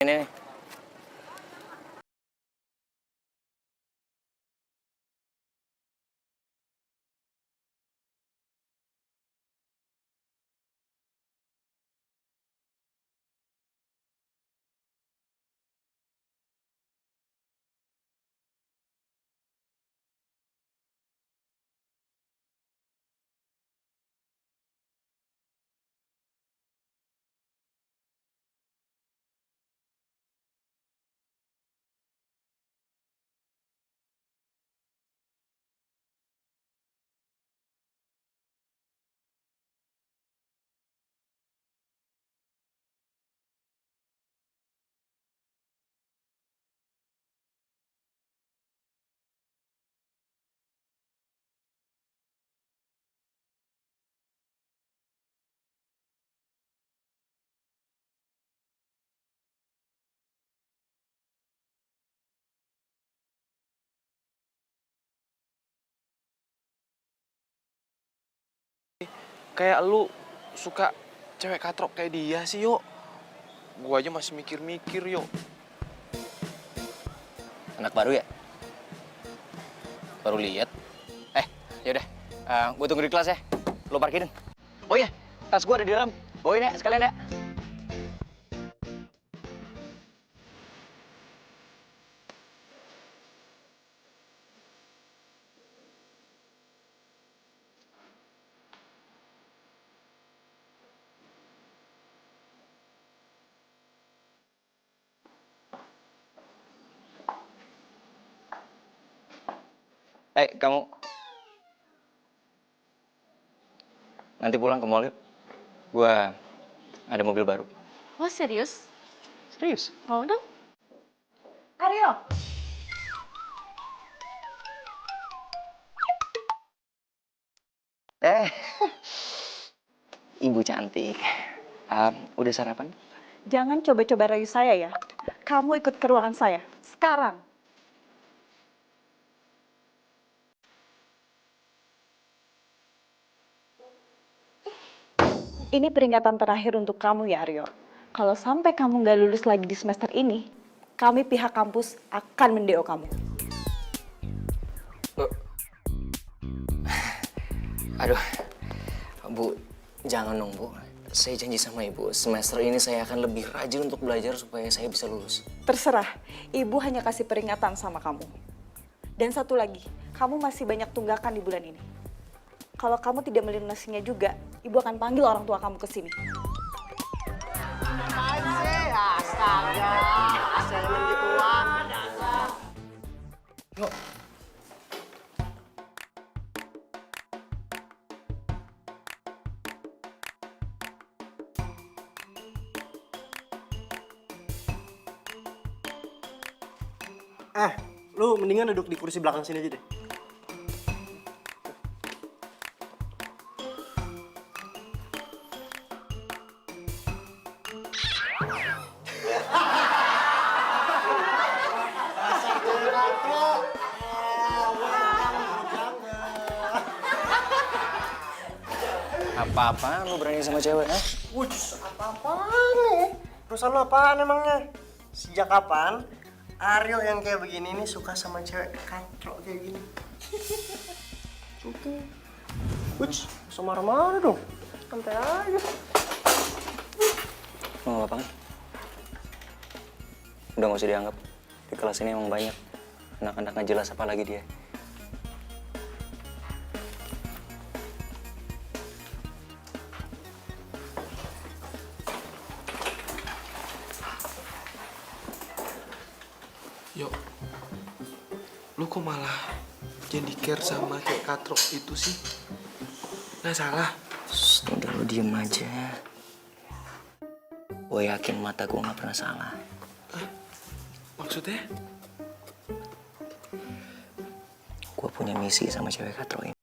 Ini nih. Kayak lu suka cewek katrok kayak dia sih, yuk. Gua aja masih mikir-mikir, yuk. Anak baru ya? Baru lihat. Yaudah. Gue tunggu di kelas ya. Lo parkirin. Oh iya, tas gue ada di dalam. Bawain ya, sekalian ya. Kamu nanti pulang ke mall yuk. Gue ada mobil baru. Oh serius? Serius? Mau dong? Aryo! Eh, Ibu cantik. Udah sarapan? Jangan coba-coba rayu saya ya. Kamu ikut ke ruangan saya. Sekarang. Ini peringatan terakhir untuk kamu ya Aryo. Kalau sampai kamu nggak lulus lagi di semester ini, kami pihak kampus akan mendeo kamu. Aduh, Bu, jangan dong, Bu. Saya janji sama Ibu, semester ini saya akan lebih rajin untuk belajar supaya saya bisa lulus. Terserah, ibu hanya kasih peringatan sama kamu. Dan satu lagi, kamu masih banyak tunggakan di bulan ini. Kalau kamu tidak melunasinya juga, ibu akan panggil orang tua kamu ke sini. Apaan sih? Astaga, asal gituan. Yuk. Lu mendingan duduk di kursi belakang sini aja deh. Apa-apaan lu berani sama cewek, ha? Wuts, apa-apaan nih? Perusahaan lu apaan emangnya? Sejak kapan Ariel yang kayak begini nih suka sama cewek katrok kayak gini? Oke. Wuts, usah marah-marah dong. Santai aja. Lu gak apa-apa kan? Udah gak usah dianggap. Di kelas ini emang banyak anak-anak gak jelas apalagi dia. Yuk. Lu kok malah jadi care sama cewek katrok itu sih? Nggak salah. Shh, udah lu diem aja. Gue yakin mata gue gak pernah salah. Maksudnya? Gue punya misi sama cewek katrok ini.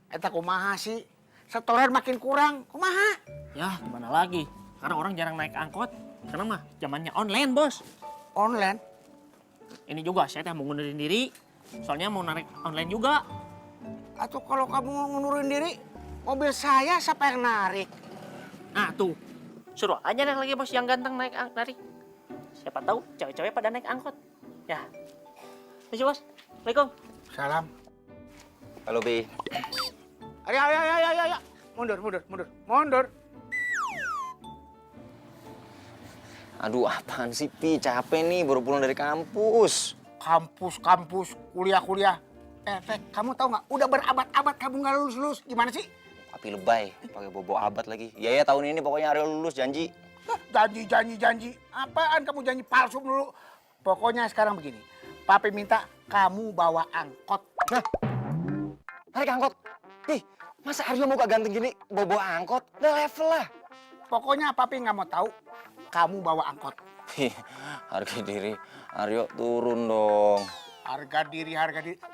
Eta kumaha sih? Setoran makin kurang, kumaha? Ya, gimana lagi? Karena orang jarang naik angkot. Karena mah zamannya online, Bos. Online? Ini juga saya teh mau ngundurin diri. Soalnya mau narik online juga. Atau kalau kamu ngundurin diri, mobil saya siapa yang narik? Nah, tuh. Suruh aja deh lagi Bos yang ganteng narik. Siapa tahu cewek-cewek pada naik angkot. Ya. Misi, Bos. Assalamualaikum. Salam. Halo, Pi. Ayo. Mundur. Aduh, apaan sih, Pi? Capek nih, baru pulang dari kampus. Kampus, kuliah. Kamu tahu nggak? Udah berabad-abad kamu nggak lulus. Gimana sih? Tapi lebay, pakai bobo abad lagi. Ya, tahun ini pokoknya Aryo lulus, janji. Janji. Apaan kamu janji palsu dulu? Pokoknya sekarang begini. Papi minta kamu bawa angkot. Nah, narik angkot. Ih, masa Aryo mau gak ganteng gini bobo angkot? Udah level lah. Pokoknya papi nggak mau tahu kamu bawa angkot. Harga diri Aryo turun dong. Harga diri.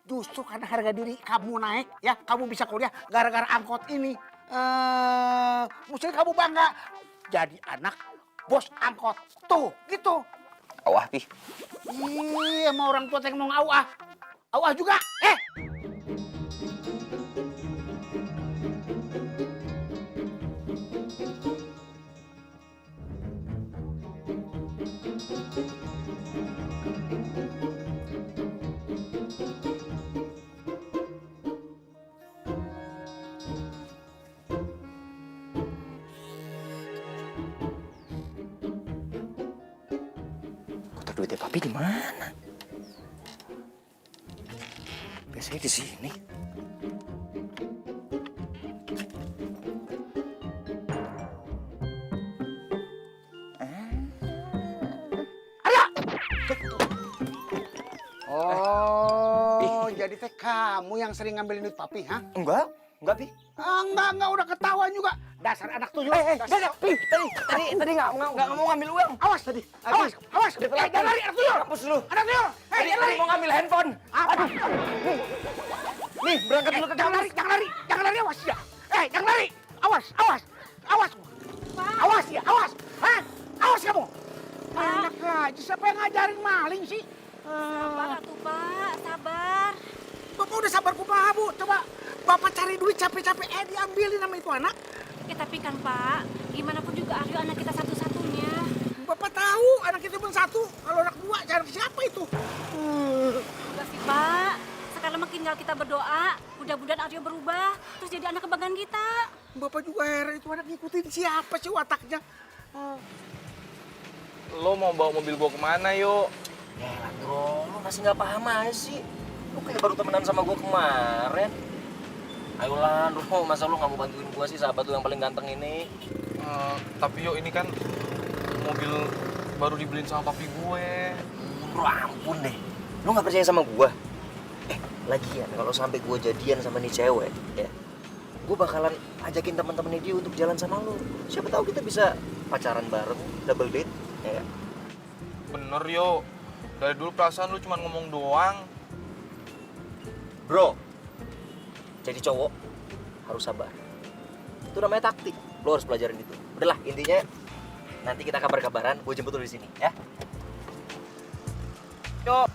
Justru karena harga diri kamu naik, ya kamu bisa kuliah gara-gara angkot ini. Mesti kamu bangga jadi anak bos angkot. Tuh, gitu. Awah, Pi. Iya, sama orang tua yang mau ngawah. Awah juga, Kotak duitnya Papi di mana? Biasanya di sini. Oh, jadi teh kamu yang sering ngambilin duit papi, ha? Enggak, Pi. Enggak, udah ketahuan juga. Dasar anak tuyul. Pi, tadi nggak mau ngambil uang. Awas tadi, awas. Jangan lari, anak tuyul. Hapus dulu. Anak tuyul, Tadi jangan lari. mau ngambil handphone. Aduh. Nih, berangkat dulu ke Jangan kampus. lari, awas ya. Jangan lari. Awas. Awas ya, awas. Hah? Awas kamu. Enak aja, siapa yang ngajarin maling sih? Sabar atuh Pak, sabar. Bapak udah sabar kumaha, Bu. Coba Bapak cari duit capek-capek, diambilin sama itu anak. Ya tapi kan Pak, gimana pun juga Aryo anak kita satu-satunya. Bapak tahu anak itu cuma satu. Kalau anak dua, jangan siapa itu? Enggak sih Pak, sekarang mah tinggal kita berdoa. Mudah-mudahan Aryo berubah, terus jadi anak kebanggaan kita. Bapak juga heran itu anak ngikutin siapa sih wataknya. Lo mau bawa mobil gua kemana, yuk? Ya, Landro, lu masih nggak paham aja sih. Lu kayak baru temenan sama gua kemarin. Ayo Landro, masa lu nggak mau bantuin gua sih, sahabat lu yang paling ganteng ini? Tapi yuk, ini kan mobil baru dibeliin sama papi gue. Bro, ampun deh. Lu nggak percaya sama gua? Lagian kalau sampai gua jadian sama nih cewek, ya, gua bakalan ajakin teman-temannya dia untuk jalan sama lu. Siapa tahu kita bisa pacaran bareng, double date, ya. Bener, yuk. Dari dulu perasaan lu cuma ngomong doang. Bro, jadi cowok harus sabar. Itu namanya taktik. Lo harus pelajarin itu. Udahlah, intinya nanti kita kabar-kabaran. Gue jemput lu di sini, ya. Yuk.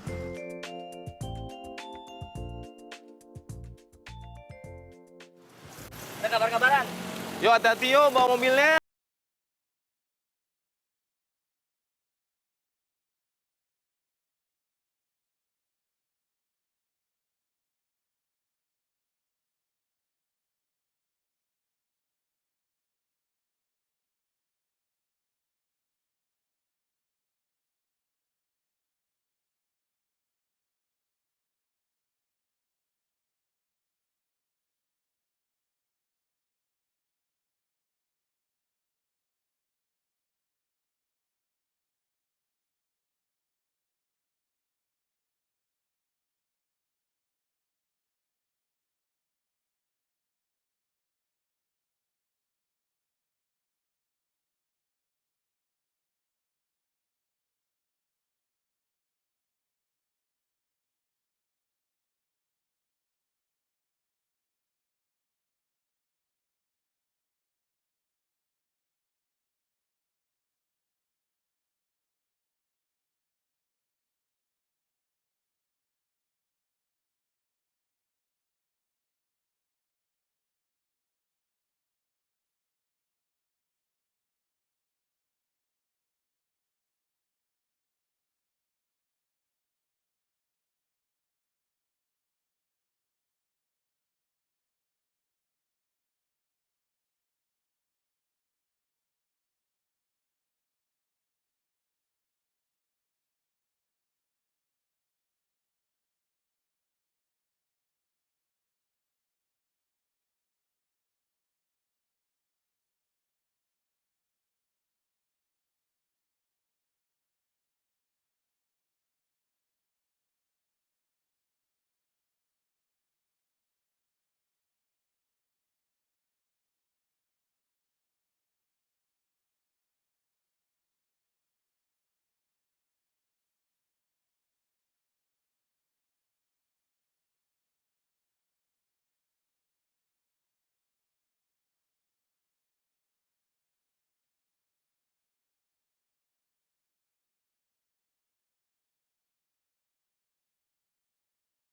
Kita kabar-kabaran. Yuk, hati-hati yuk bawa mobilnya.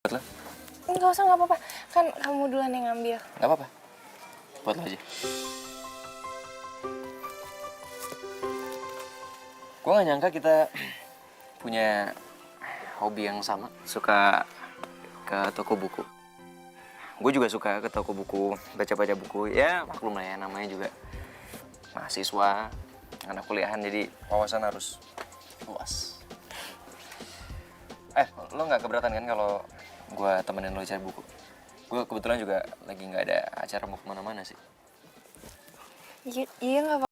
Buat lo? Enggak usah, nggak apa-apa. Kan kamu duluan yang ngambil. Gak apa-apa. Buat lo aja. Gue gak nyangka kita punya hobi yang sama. Suka ke toko buku. Gue juga suka ke toko buku, baca-baca buku. Ya maklum lah ya, namanya juga mahasiswa, anak kuliahan, jadi wawasan harus luas. Lo gak keberatan kan kalau gue temenin lo cari buku? Gue kebetulan juga lagi gak ada acara mau kemana-mana sih. Iya, nggak apa-apa.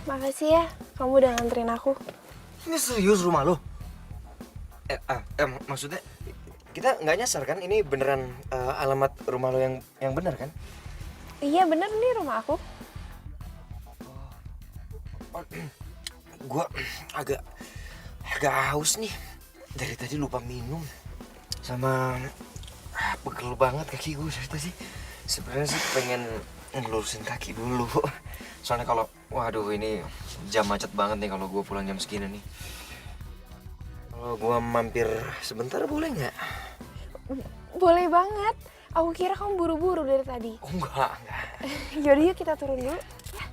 Makasih ya, kamu udah nganterin aku. Ini serius rumah lo? Maksudnya kita nggak nyasar kan? Ini beneran alamat rumah lo yang bener kan? Iya bener nih rumah aku. Gue agak haus nih. Dari tadi lupa minum. Sama pegel banget kaki gue dari tadi. Sebenarnya sih pengen ngelurusin kaki dulu. Soalnya kalau, waduh ini jam macet banget nih kalau gue pulang jam segini nih. Kalau gue mampir sebentar boleh nggak? Boleh banget. Aku kira kamu buru-buru dari tadi. Oh enggak. Yaudah yuk kita turun dulu. Ya.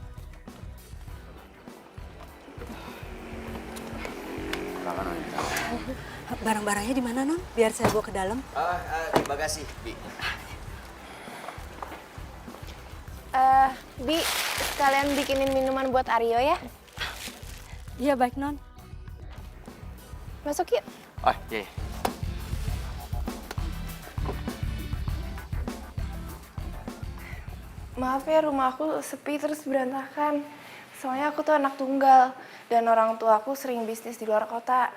Barang-barangnya di mana, Non? Biar saya bawa ke dalam. Di bagasi, Bi. Bi, sekalian bikinin minuman buat Aryo ya. Iya, baik, Non. Masuk yuk. Oh, iya. Maaf ya, rumah aku sepi terus berantakan. Soalnya aku tuh anak tunggal dan orang tua aku sering bisnis di luar kota.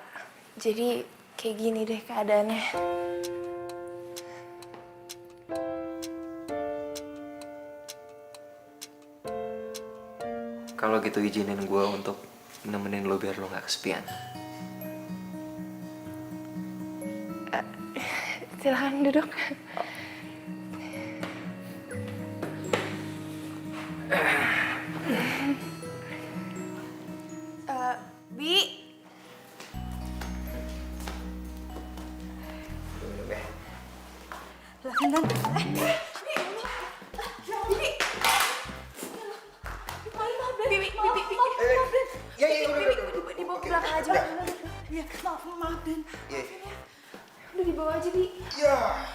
Jadi kayak gini deh keadaannya. Kalau gitu izinin gue untuk nemenin lo biar lo gak kesepian. Silahkan duduk. Bi. Silahkan, Non. Dibawa ke belakang aja. Iya, maaf, Den. Udah dibawa aja, Bi. Ya.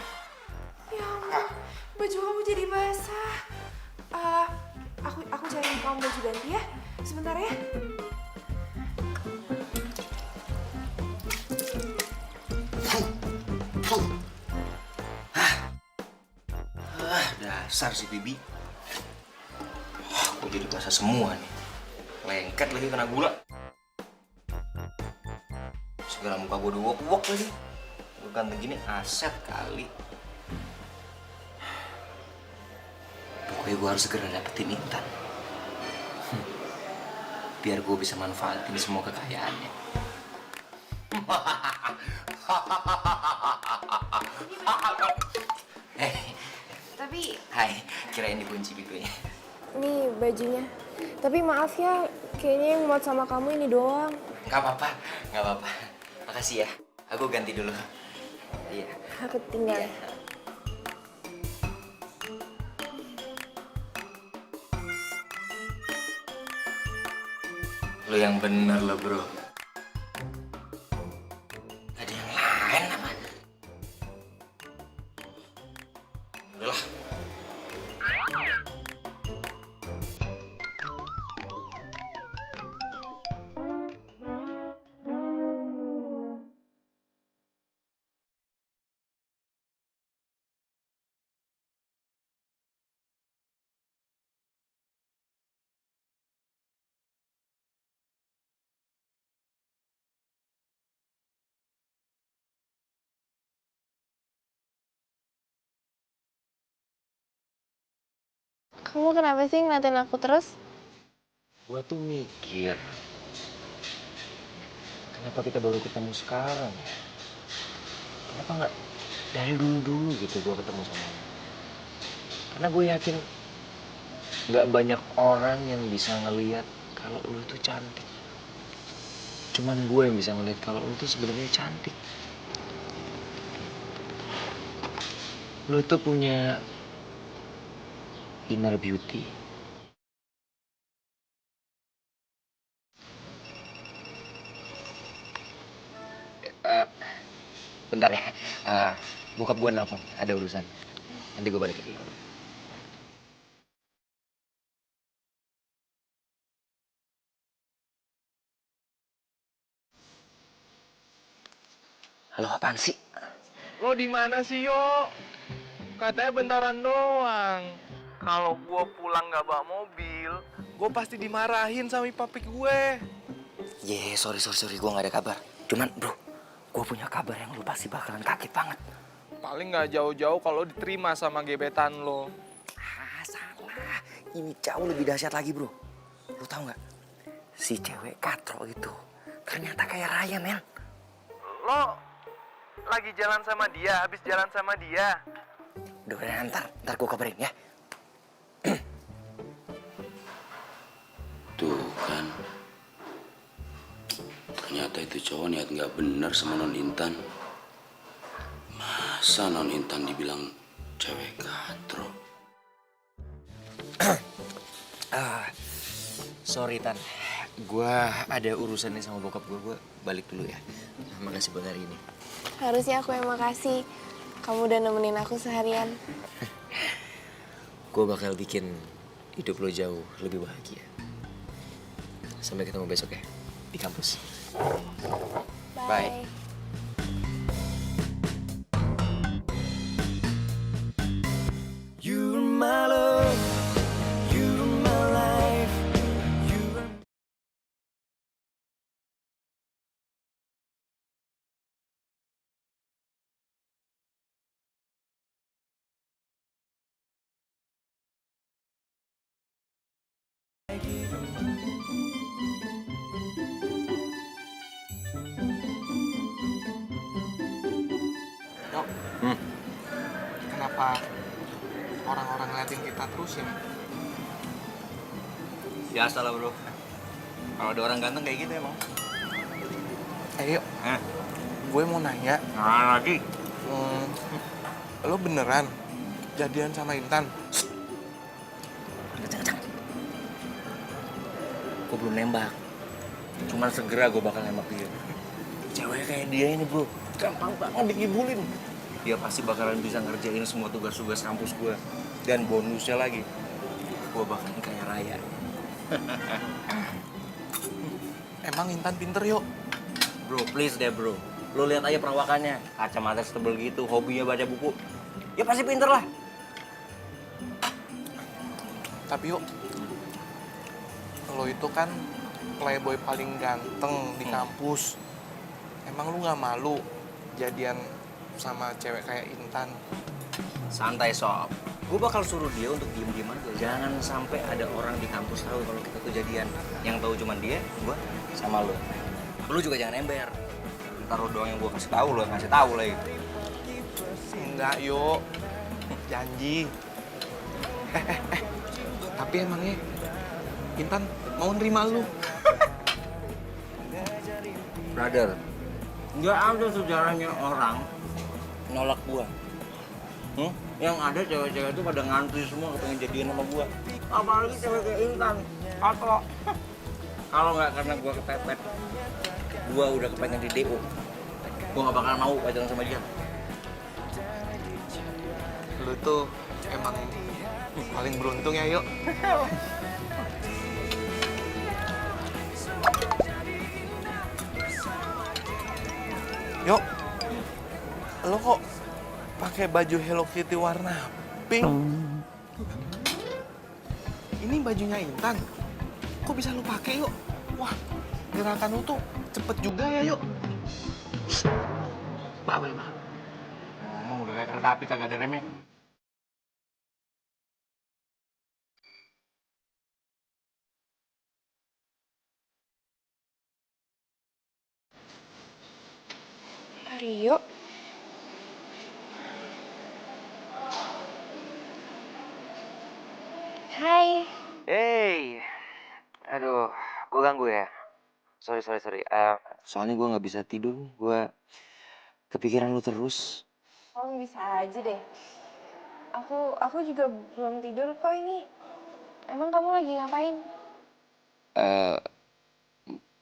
Ya ampun, baju kamu jadi basah. Aku cari kamu baju ganti ya. Sebentar ya. Dasar si Bibi. Gue jadi basah semua nih. Lengket lagi kena gula. Segala muka gue udah wok-wok lagi. Gue ganteng gini aset kali. Pokoknya gue harus segera dapetin Intan. Biar gue bisa manfaatin semua kekayaannya. Tapi Hai, kirain dikunci pintunya. nih bajunya. Tapi maaf ya, kayaknya yang muat sama kamu ini doang. Gak apa-apa, gak apa-apa. Makasih ya, aku ganti dulu. Iya. Aku tinggal. Iya. Lo yang bener lo bro. Ada yang lain apa? Udahlah. Kamu kenapa sih ngeliatin aku terus? Gua tuh mikir, kenapa kita baru ketemu sekarang ya? Kenapa nggak dari dulu-dulu gitu gua ketemu sama lu? Karena gue yakin nggak banyak orang yang bisa ngelihat kalau lu tuh cantik. Cuman gue yang bisa ngelihat kalau lu tuh sebenarnya cantik. Lu tuh punya inner beauty. Bentar ya, bokap gue nelfon, ada urusan. Nanti gue balik lagi. Halo, apaan sih? Lo di mana sih, Yo? Katanya bentaran doang. Kalau gua pulang nggak bawa mobil, gua pasti dimarahin sama papi gue. Sorry, gue gak ada kabar. Cuman bro, gue punya kabar yang lu pasti bakalan kaget banget. Paling nggak jauh-jauh kalau diterima sama gebetan lo. Salah. Ini jauh lebih dahsyat lagi bro. Lu tahu nggak? Si cewek katro itu ternyata kayak Raya, men. Lo lagi jalan sama dia, habis jalan sama dia. Udah, ntar gue kabarin ya. Tuh kan, ternyata itu cowok niat nggak bener sama Non Intan. Masa Non Intan dibilang cewek katro? Sorry Tan, gue ada urusan nih sama bokap gue balik dulu ya. Makasih buat hari ini. Harusnya aku yang makasih. Kamu udah nemenin aku seharian. Gue bakal bikin hidup lo jauh lebih bahagia. Sampai ketemu besok ya, di kampus. Bye. You're my love, you're my life, you're... Yo, kenapa orang-orang ngeliatin kita terus ini? Biasa lah bro. Kalau ada orang ganteng kayak gitu emang. Ayo, gue mau nanya. Nah lagi. Lo beneran jadian sama Intan? Jangan. Gue belum nembak. Cuman segera gue bakal nembak dia. Cewek kayak dia ini bro, gampang banget dikibulin. Dia pasti bakalan bisa ngerjain semua tugas-tugas kampus gue. Dan bonusnya lagi, gue bakalan kaya raya. Emang Intan pinter yuk. Bro, please deh bro. Lo lihat aja perawakannya, kacamata setebel gitu, hobinya baca buku. Ya pasti pinter lah. Tapi yuk, lo itu kan playboy paling ganteng di kampus. Emang lu nggak malu jadian sama cewek kayak Intan? Santai sob. Gue bakal suruh dia untuk diem-diem aja. Jangan sampai ada orang di kampus tahu kalau kita tuh jadian. Yang tahu cuma dia, gue, sama lo. Lo juga jangan ember. Ntar lo doang yang gue kasih tahu, lo yang kasih tahu lagi. Enggak yuk, janji. Tapi emangnya Intan mau nerima lu? Brother, nggak ada sejarahnya orang nolak gua. Yang ada cewek-cewek itu pada ngantri semua kepengen jadian sama gua. Apalagi cewek kayak Intan. Atau kalau nggak karena gua kepepet, gua udah kepengen di DO. Gua nggak bakal mau pacaran sama dia. Lu tuh emang paling beruntung ya yuk. Yuk, lo kok pakai baju Hello Kitty warna pink? Ini bajunya Intan. Kok bisa lo pakai yuk? Wah, gerakan lo tuh cepet juga ya yuk. Bawel mah. Ngomong udah kayak kereta api kagak ada remnya. Rio, hai. Hey, aduh, gue ganggu ya. Sorry. Soalnya gue nggak bisa tidur. Gue kepikiran lu terus. Kamu bisa aja deh. Aku juga belum tidur kok ini. Emang kamu lagi ngapain?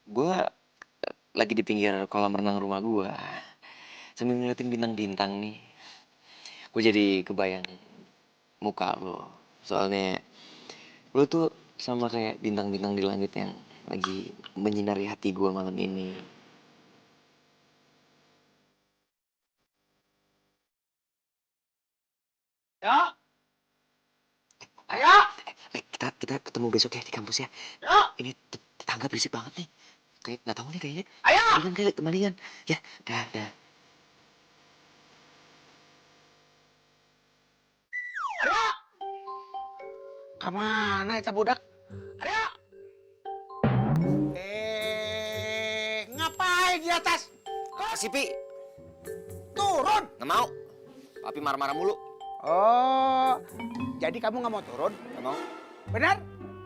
Gue lagi di pinggir kolam renang rumah gue. Sambil ngeliatin bintang-bintang nih. Gue jadi kebayang muka lo. Soalnya lo tuh sama kayak bintang-bintang di langit yang lagi menyinari hati gue malam ini. Ya. Ayo. Kita ketemu besok ya di kampus ya. Ya. Ini tetangga berisik banget nih. Kayak nggak tahu nih kayaknya. Ayo. Kayak kembalian. Ya, dah. Kemana itu budak? Ayo. Ngapain di atas? Kasih Pi. Turun. Nggak mau. Papi marah-marah mulu. Oh, jadi kamu nggak mau turun? Nggak mau. Benar?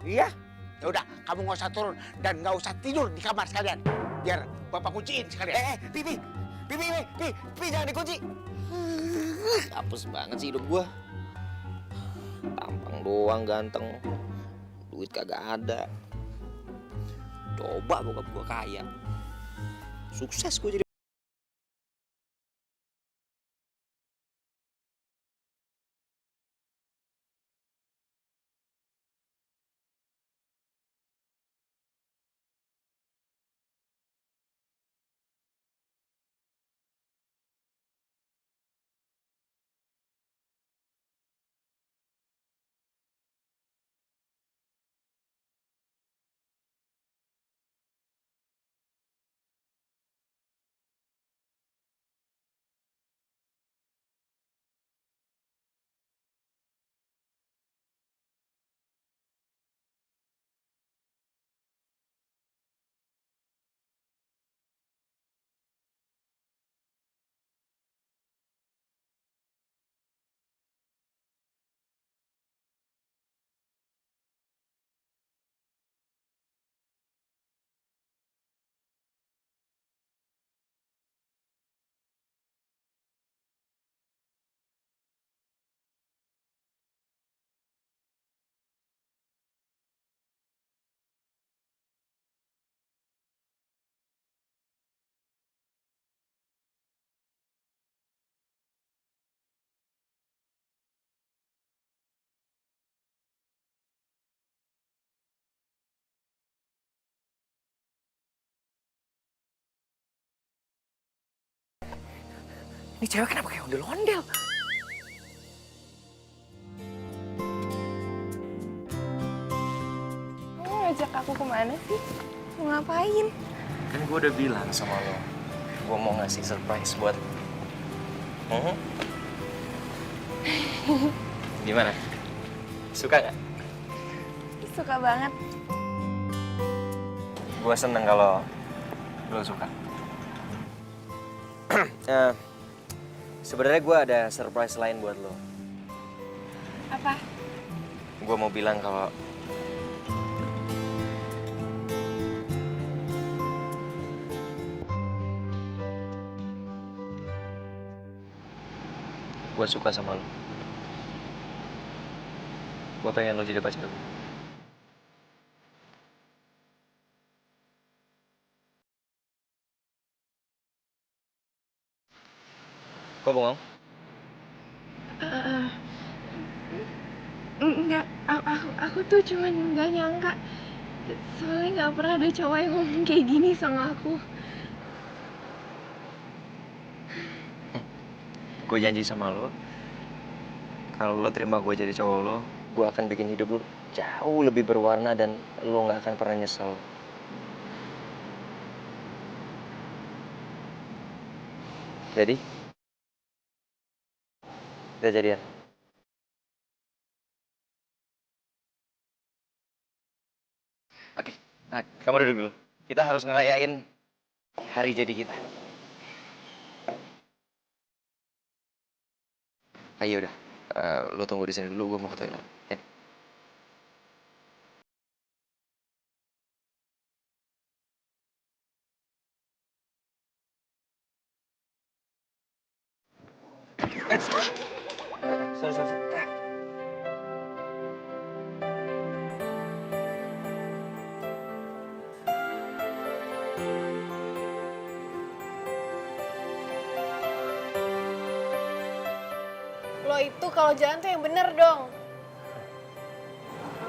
Iya. Ya udah, kamu nggak usah turun dan nggak usah tidur di kamar sekalian. Biar bapak kunciin sekalian. Pi, jangan dikunci. Apes banget sih hidup gua. Tampang doang ganteng. Duit kagak ada. Coba bokap gua kaya. Sukses gua jadi Ini cewek kenapa kayak ondel-ondel? Kamu ngajak aku kemana sih? Mau ngapain? Kan gue udah bilang sama lo, gue mau ngasih surprise buat lo. Gimana? Suka nggak? Suka banget. Gue seneng kalau lo suka. Sebenarnya gue ada surprise lain buat lo. Apa? Gue mau bilang kalau gue suka sama lo. Gue pengen lo jadi pacar gue. Kok bengong? Enggak, aku tuh cuman nggak nyangka. Soalnya nggak pernah ada cowok yang ngomong kayak gini sama aku. Gue janji sama lo, kalau lo terima gue jadi cowok lo, gue akan bikin hidup lo jauh lebih berwarna dan lo nggak akan pernah nyesel. Jadi? Kita jadian? Oke, nah kamu duduk dulu. Kita harus ngerayain hari jadi kita. Ayo udah, lo tunggu di sini dulu, gue mau ke toilet. Ya. Sorry. Lo itu kalau jalan tuh yang bener dong.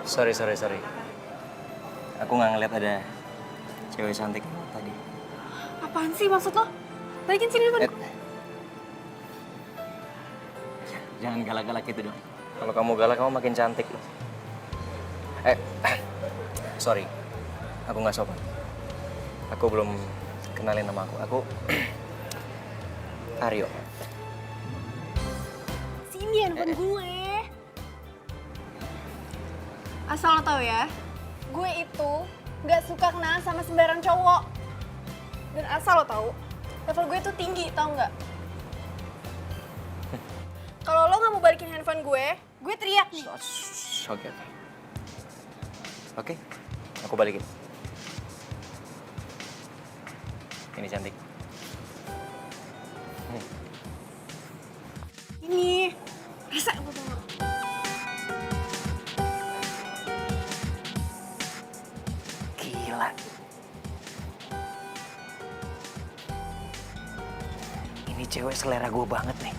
Sorry. Aku nggak ngeliat ada cewek cantik tadi. Apaan sih maksud lo? Balikin sini depan. Jangan galak-galak gitu dong. Kalau kamu galak, kamu makin cantik loh. Sorry. Aku nggak sopan. Aku belum kenalin nama aku. Aku Aryo. Sini handphone gue. Asal lo tau ya, gue itu nggak suka kenalan sama sembarang cowok. Dan asal lo tau, level gue tuh tinggi, tau nggak? Kalau lo nggak mau balikin handphone gue teriak nih. Oke, aku balikin. Ini cantik. Ini, rasa apa tuh? Gila. Ini cewek selera gue banget nih.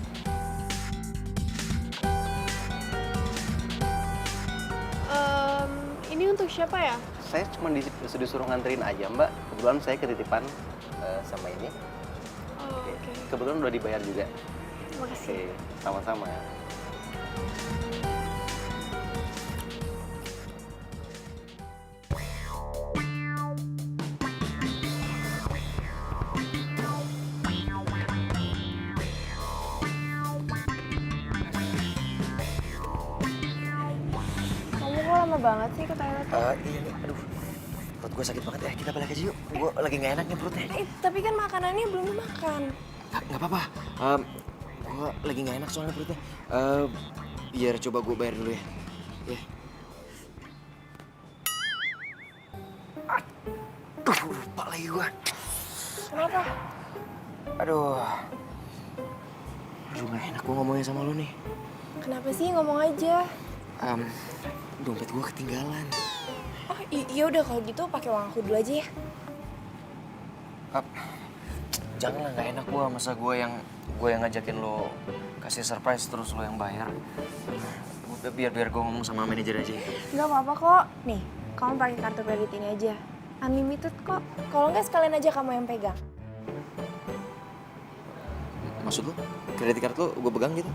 Ini untuk siapa ya? Saya cuma disuruh nganterin aja, Mbak. Kebetulan saya ketitipan sama ini. Oh, oke. Kebetulan udah dibayar juga. Terima kasih. Oke, sama-sama. Kamu kok lama banget sih ke toilet? Iya nih, aduh. Perut gue sakit banget ya, kita balik aja yuk. Gue lagi gak enak nih perutnya. Tapi kan makanannya belum dimakan. Gak apa-apa. Gue lagi gak enak soalnya perutnya. Biar coba gue bayar dulu ya. Ya. Aduh, lupa lagi gue. Kenapa? Aduh gak enak gue ngomongin sama lu nih. Kenapa sih? Ngomong aja. Dompet gue ketinggalan. Oh iya udah kalau gitu pakai uang aku dulu aja ya. Janganlah, gak enak gue. Masa gue yang ngajakin lo kasih surprise terus lo yang bayar. Udah biar gue ngomong sama manajer aja. Nggak apa-apa kok. Nih, kamu pakai kartu kredit ini aja. Unlimited kok. Kalau nggak sekalian aja kamu yang pegang. Maksud lu? Kredit card lu gue pegang gitu?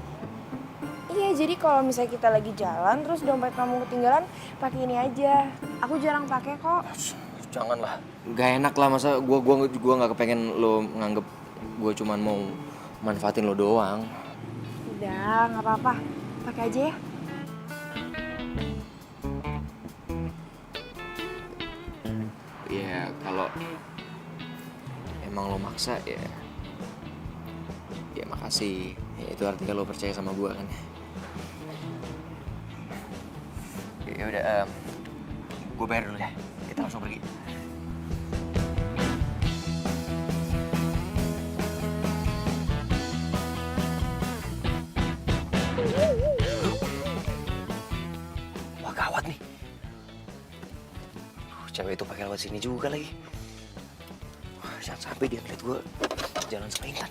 Iya, jadi kalau misalnya kita lagi jalan terus dompet kamu ketinggalan, pakai ini aja. Aku jarang pakai kok. Janganlah. Gak enak lah, masa gua nggak kepengen lo nganggep gue cuman mau manfaatin lo doang. Udah, nggak apa-apa. Pakai aja ya. Ya kalau emang lo maksa ya makasih. Ya, itu artinya lo percaya sama gue kan. Ya udah, gue bayar dulu ya. Kita langsung pergi. Wah gawat nih. Cewek itu pakai lewat sini juga lagi. Wah, jangan sampai dia ngeliat gue jalan sama Intan.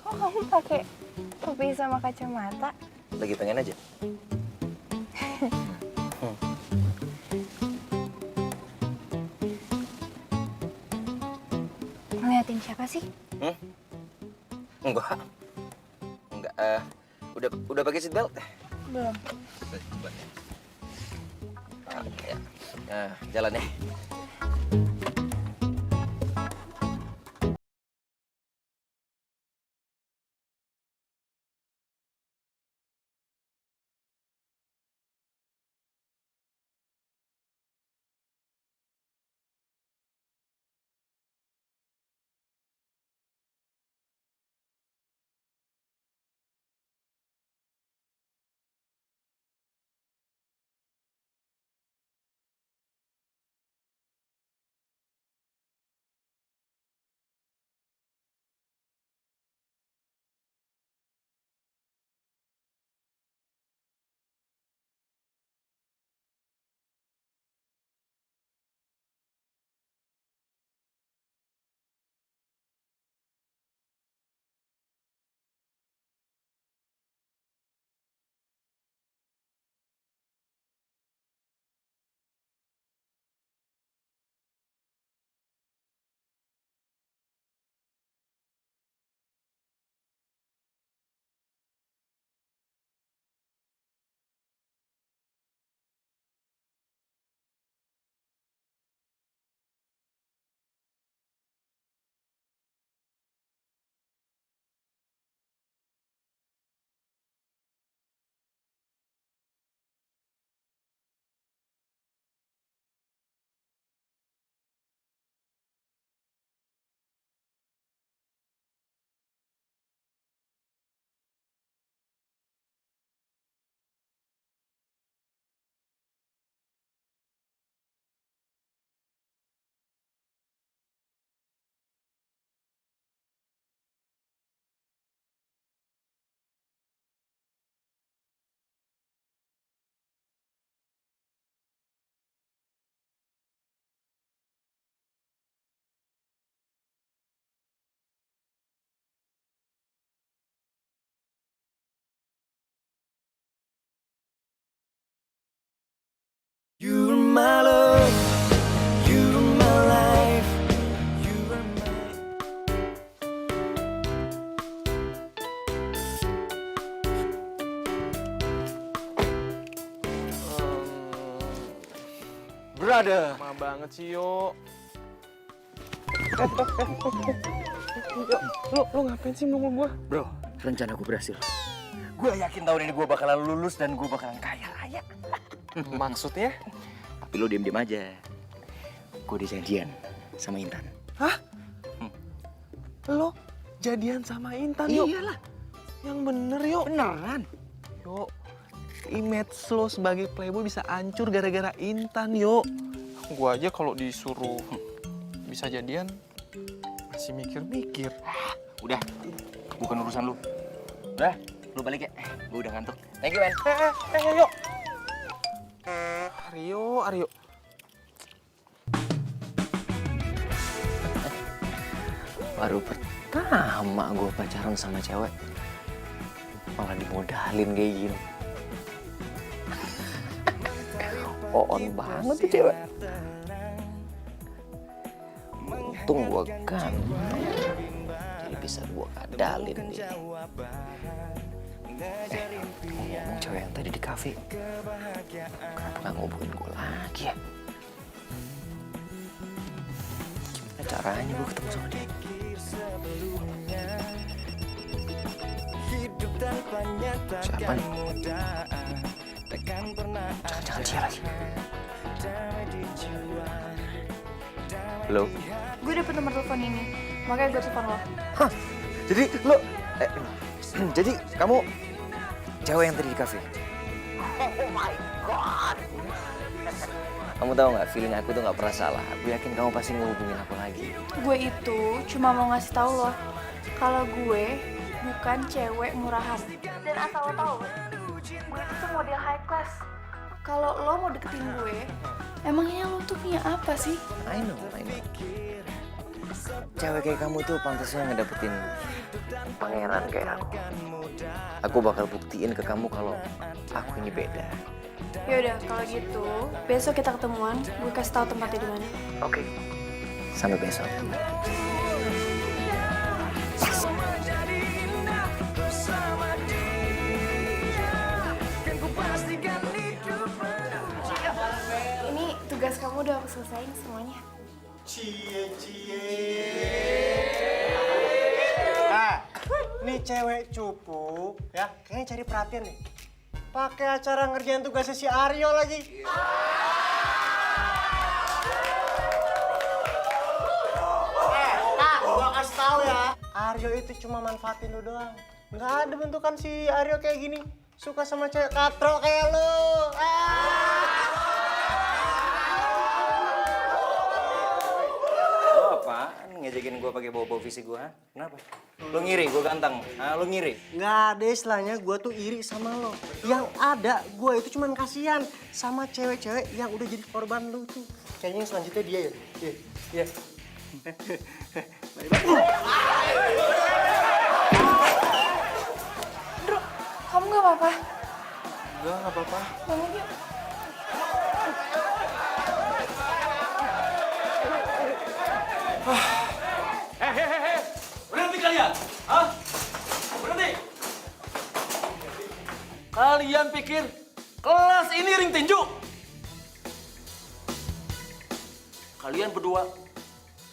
Kok kamu pakai topi sama kacamata? Lagi pengen aja. Ngeliatin siapa sih? Enggak. Udah pakai seat belt? Belum. Coba. Ya. Nah, jalan ya. You're my love, you're my life, you're Brother. Lama banget sih, Yo. Lo ngapain sih nunggu gua? Bro, rencana gue berhasil. Gue yakin tahun ini gue bakalan lulus dan gue bakalan kaya raya. Maksudnya? Tapi lo diem-diem aja. Gue udah janjian sama Intan. Hah? Lo jadian sama Intan, Yo? Iyalah. Yang bener, Yo. Beneran. Yo, image lo sebagai playboy bisa hancur gara-gara Intan, Yo. Gua aja kalau disuruh bisa jadian masih mikir-mikir. Udah, bukan urusan lu. Udah, lu balik ya. Gue udah ngantuk. Thank you, man. Yo. Aryo. Baru pertama gue pacaran sama cewek. Malah dimodalin kayak gini. On banget tuh cewek. Untung gua kan. Jadi bisa gua kadalin dia. Ngomong cewek yang tadi di kafe. Kenapa nggak ngubungin gua lagi ya? Gimana caranya gua ketemu sama dia? Siapa nih? Jangan-jangan dia lagi. Halo? Gue dapet nomor telepon ini, makanya gue telepon lo. Hah? Jadi lo... jadi kamu cewek yang tadi di kafe? Oh my God. Kamu tahu nggak, feeling aku tuh nggak pernah salah. Aku yakin kamu pasti ngehubungin aku lagi. Gue itu cuma mau ngasih tahu lo kalau gue bukan cewek murahan. Dan asal lo tahu, gue itu tuh model high class. Kalau lo mau deketin gue, emangnya lo tuh punya apa sih? I know. Cewek kayak kamu tuh pantasnya ngedapetin pangeran kayak aku. Aku bakal buktiin ke kamu kalau aku ini beda. Yaudah, kalau gitu besok kita ketemuan. Gue kasih tahu tempatnya di mana. Oke. Sampai besok. Ini tugas kamu udah aku selesain semuanya. Cie. Ah, nih cewek cupu ya, kayaknya cari perhatian nih. Pakai acara ngerjain tugasnya si Aryo lagi. Gua kasih tahu ya, Aryo itu cuma manfaatin lu doang. Nggak ada bentukan si Aryo kayak gini. Suka sama cewek katro kayak lu. Lo apaan ngejekin gue pakai bawa visi gue? Kenapa? Lo ngiri gue ganteng? Lo ngiri? Nggak ada istilahnya gue tuh iri sama lo. Yang ada gue itu cuman kasihan sama cewek-cewek yang udah jadi korban lu tuh. Kayaknya yang selanjutnya dia ya. Iya. Bro, kamu gak apa-apa? Enggak apa-apa. Bangun yuk. Berhenti kalian! Hah? Berhenti! Kalian pikir kelas ini ring tinju? Kalian berdua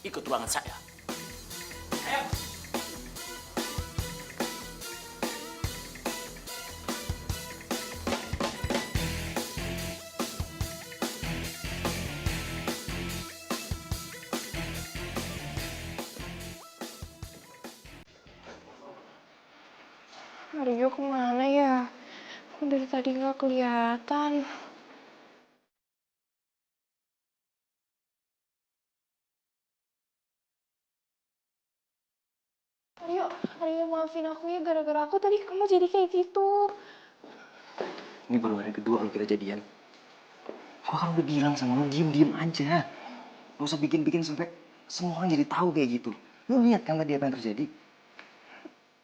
ikut ruangan saya. Ayo. Aryo kemana ya? Dari tadi nggak kelihatan. Aryo maafin aku ya, gara-gara aku tadi kamu jadi kayak gitu. Ini baru hari kedua lo kita jadian. Gua kan udah bilang sama lo, diem aja. Gak usah bikin sampai semua orang jadi tahu kayak gitu. Lo lihat kan tadi apa yang terjadi?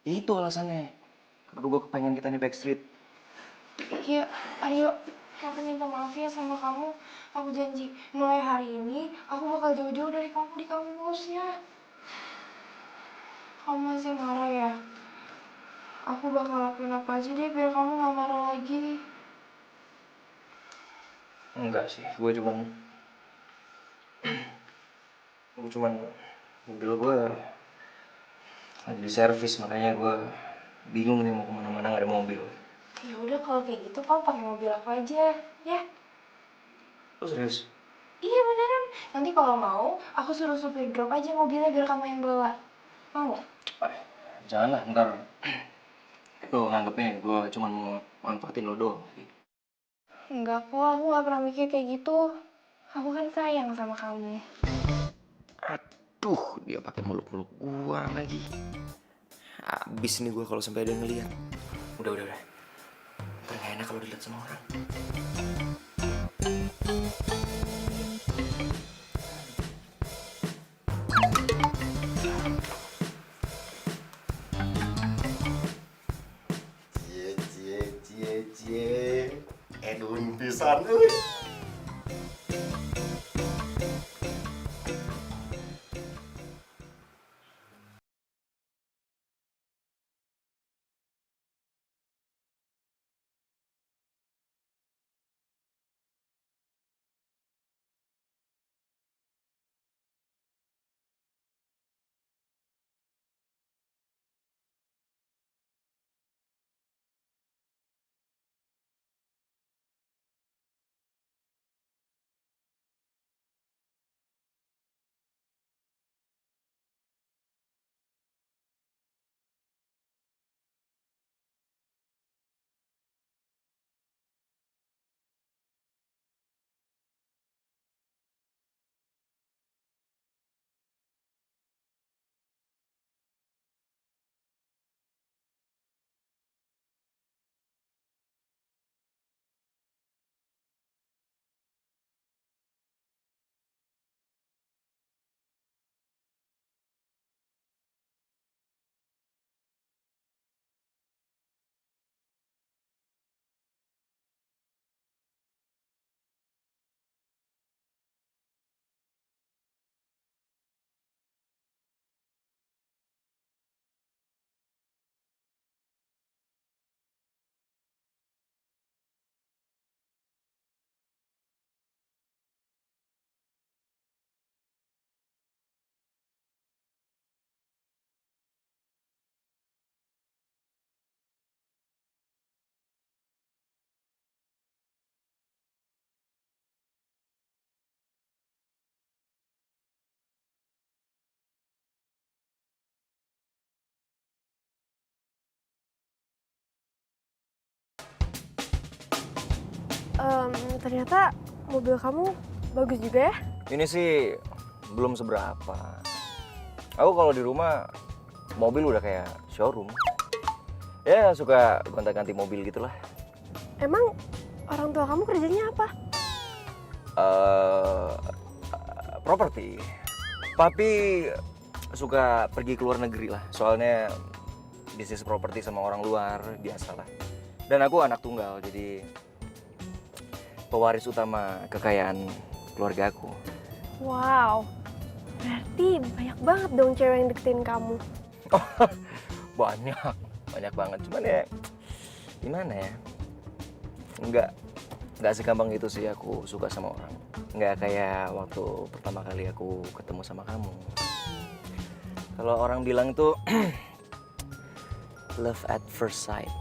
Itu alasannya. Kenapa gue kepengen kita nih backstreet. Iya, Aryo, aku minta maaf ya sama kamu. Aku janji, mulai hari ini aku bakal jauh-jauh dari kamu di kampus ya. Kamu masih marah ya? Aku bakal lakuin apa aja deh biar kamu gak marah lagi. Enggak sih, gue cuman mobil gue lagi di servis, makanya gue bingung nih mau kemana-mana nggak ada mobil. Ya udah kalau kayak gitu kamu pakai mobil aku aja, ya? Lo serius? Iya beneran. Nanti kalau mau, aku suruh supir drop aja mobilnya biar kamu yang bawa. Mau nggak? Janganlah, ntar lo nganggepnya gue cuman mau manfaatin lo doang. Enggak kok, aku gak pernah mikir kayak gitu. Aku kan sayang sama kamu. Aduh, dia pakai muluk-muluk gua lagi. Habis nih gua kalau sampai ada yang ngeliat. Udah. Ntar gak enak kalau dilihat sama orang. pisan. Ternyata mobil kamu bagus juga ya. Ini sih belum seberapa. Aku kalau di rumah mobil udah kayak showroom. Ya suka gonta-ganti mobil gitulah. Emang orang tua kamu kerjanya apa? Properti. Papi suka pergi ke luar negeri lah. Soalnya bisnis properti sama orang luar biasalah. Dan aku anak tunggal, jadi pewaris utama kekayaan keluarga aku. Wow, berarti banyak banget dong cewek yang deketin kamu. Banyak banget. Cuman ya gimana ya? Nggak segampang itu sih aku suka sama orang. Nggak kayak waktu pertama kali aku ketemu sama kamu. Kalau orang bilang tuh love at first sight.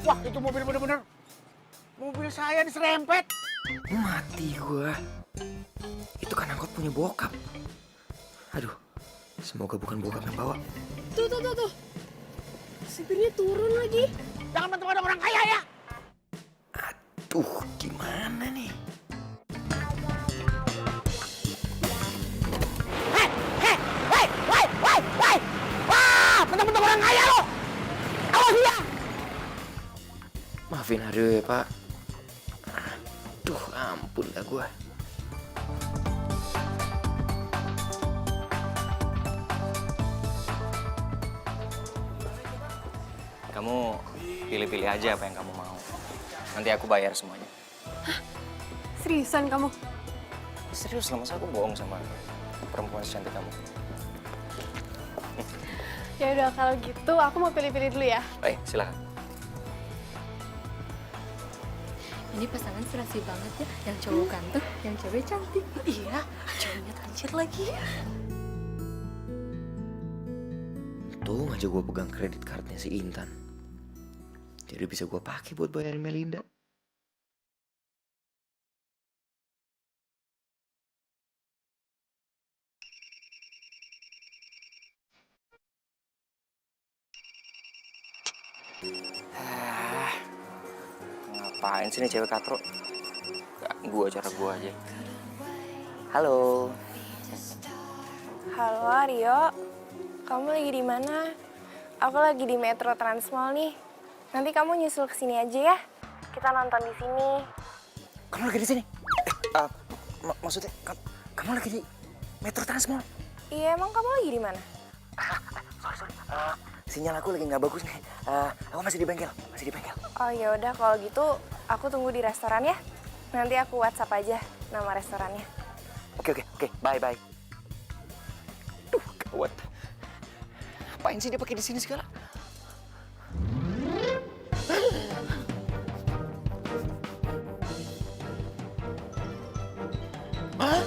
Wah, itu mobil bener-bener. Mobil saya diserempet. Mati gua. Itu kan angkot punya bokap. Aduh, semoga bukan bokap yang bawa. Tuh. Supirnya turun lagi. Jangan bantu ada orang kaya ya. Aduh, gimana nih? Hei! Wah, bentuk-bentuk orang kaya lo. Awas ya. Maafin Aryo ya, Pak. Aduh, ampun dah gua. Kamu pilih-pilih aja apa yang kamu mau. Nanti aku bayar semuanya. Hah? Seriusan kamu? Serius lah, masa aku bohong sama perempuan secantik kamu? Ya udah kalau gitu aku mau pilih-pilih dulu ya. Baik, silakan. Ini pasangan serasi banget ya. Yang cowok ganteng, yang cewek cantik. Iya, cowoknya tajir lagi. Tuh aja gue pegang kredit cardnya si Intan. Jadi bisa gue pakai buat bayarin Melinda. Ngapain sih nih cewek katro? Gua cara gua aja. Halo. Halo Aryo, kamu lagi di mana? Aku lagi di Metro Transmall nih. Nanti kamu nyusul ke sini aja ya. Kita nonton di sini. Kamu lagi di sini? Maksudnya kamu lagi di Metro Trans Mall? Iya, emang kamu lagi di mana? Sorry. Sinyal aku lagi nggak bagus nih. Aku masih di bengkel. Oh ya udah kalau gitu aku tunggu di restoran ya. Nanti aku WhatsApp aja nama restorannya. Oke. Bye. Duh, gawat. Ngapain sih dia pakai di sini segala? Hah?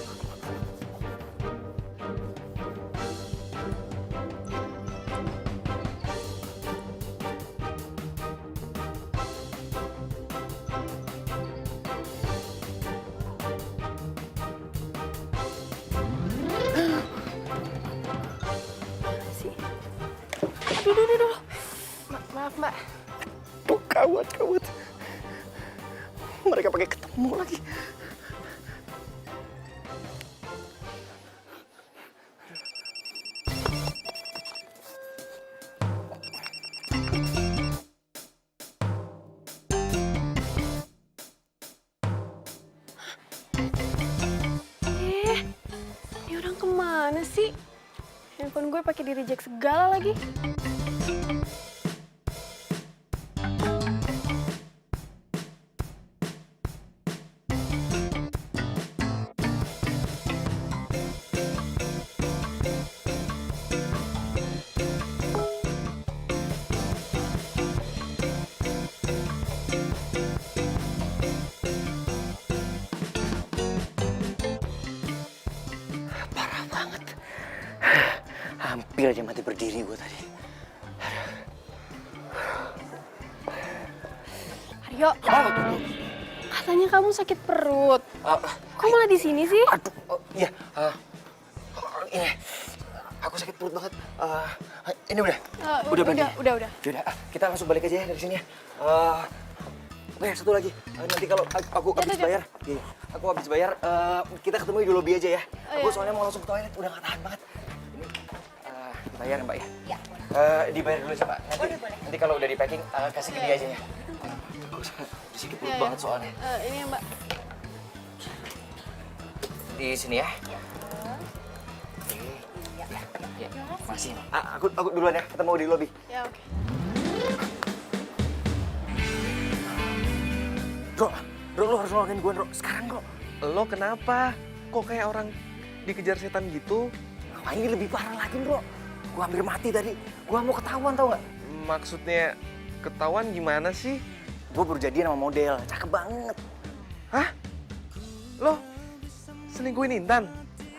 Sih. Aduh. Maaf, Mbak. Tuh, gawat. Mereka pakai ketemu lagi. Ini orang kemana sih? Handphone gue pakai di reject segala lagi. Parah banget. Hampir aja mati berdiri gue tadi. Aryo, katanya kamu sakit perut. Kok malah di sini sih? Aduh, iya. Ini, aku sakit perut banget. Ini udah. Udah. Yaudah, kita langsung balik aja ya dari sini ya. Oke, satu lagi. Nanti kalau aku habis bayar, aku habis bayar, kita ketemu di lobby aja ya. Aku soalnya mau langsung ke toilet, udah gak tahan banget. Ini bayar Mbak ya? Iya. Dibayar dulu coba. Nanti kalau udah di packing, kasih ke dia aja ya. Aku sakit perut banget soalnya. Ini ya, Mbak. Di sini ya. Iya. Masih. Aku duluan ya, ketemu di lobby. Ya, oke. Bro, lo harus nolongin gue, Bro. Sekarang, Bro. Lo kenapa? Kok kayak orang dikejar setan gitu? Wah, ini lebih parah lagi, Bro. Gue hampir mati tadi. Gue mau ketahuan, tau nggak? Maksudnya ketahuan gimana sih? Gue baru jadian sama model. Cakep banget. Hah? Lo selingkuhin Intan?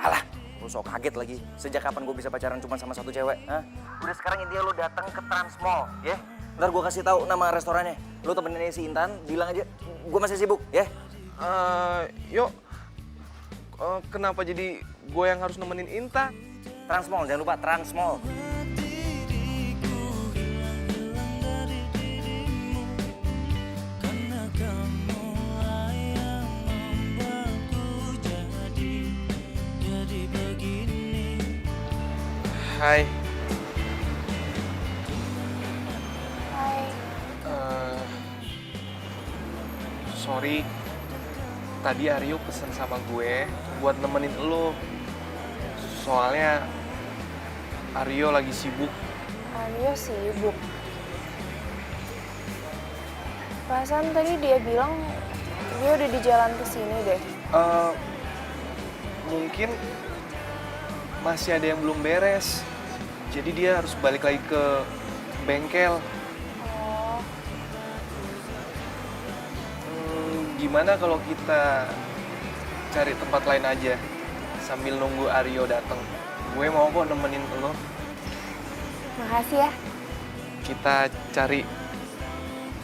Alah, lo sok kaget lagi. Sejak kapan gue bisa pacaran cuma sama satu cewek? Hah? Udah sekarang intinya lo datang ke Trans Mall, ya? Ntar gue kasih tahu nama restorannya. Lo temenin si Intan, bilang aja gue masih sibuk, ya? Yuk. Kenapa jadi gue yang harus nemenin Intan? Trans Mall, jangan lupa Trans Mall. Hai. Hai. Sorry, tadi Aryo pesen sama gue buat nemenin lo. Soalnya Aryo lagi sibuk. Aryo sibuk. Perasaan tadi dia bilang dia udah di jalan ke sini deh. Mungkin masih ada yang belum beres. Jadi dia harus balik lagi ke bengkel. Oh, Gimana kalau kita cari tempat lain aja sambil nunggu Aryo datang? Gue mau kok nemenin lo. makasih ya. Kita cari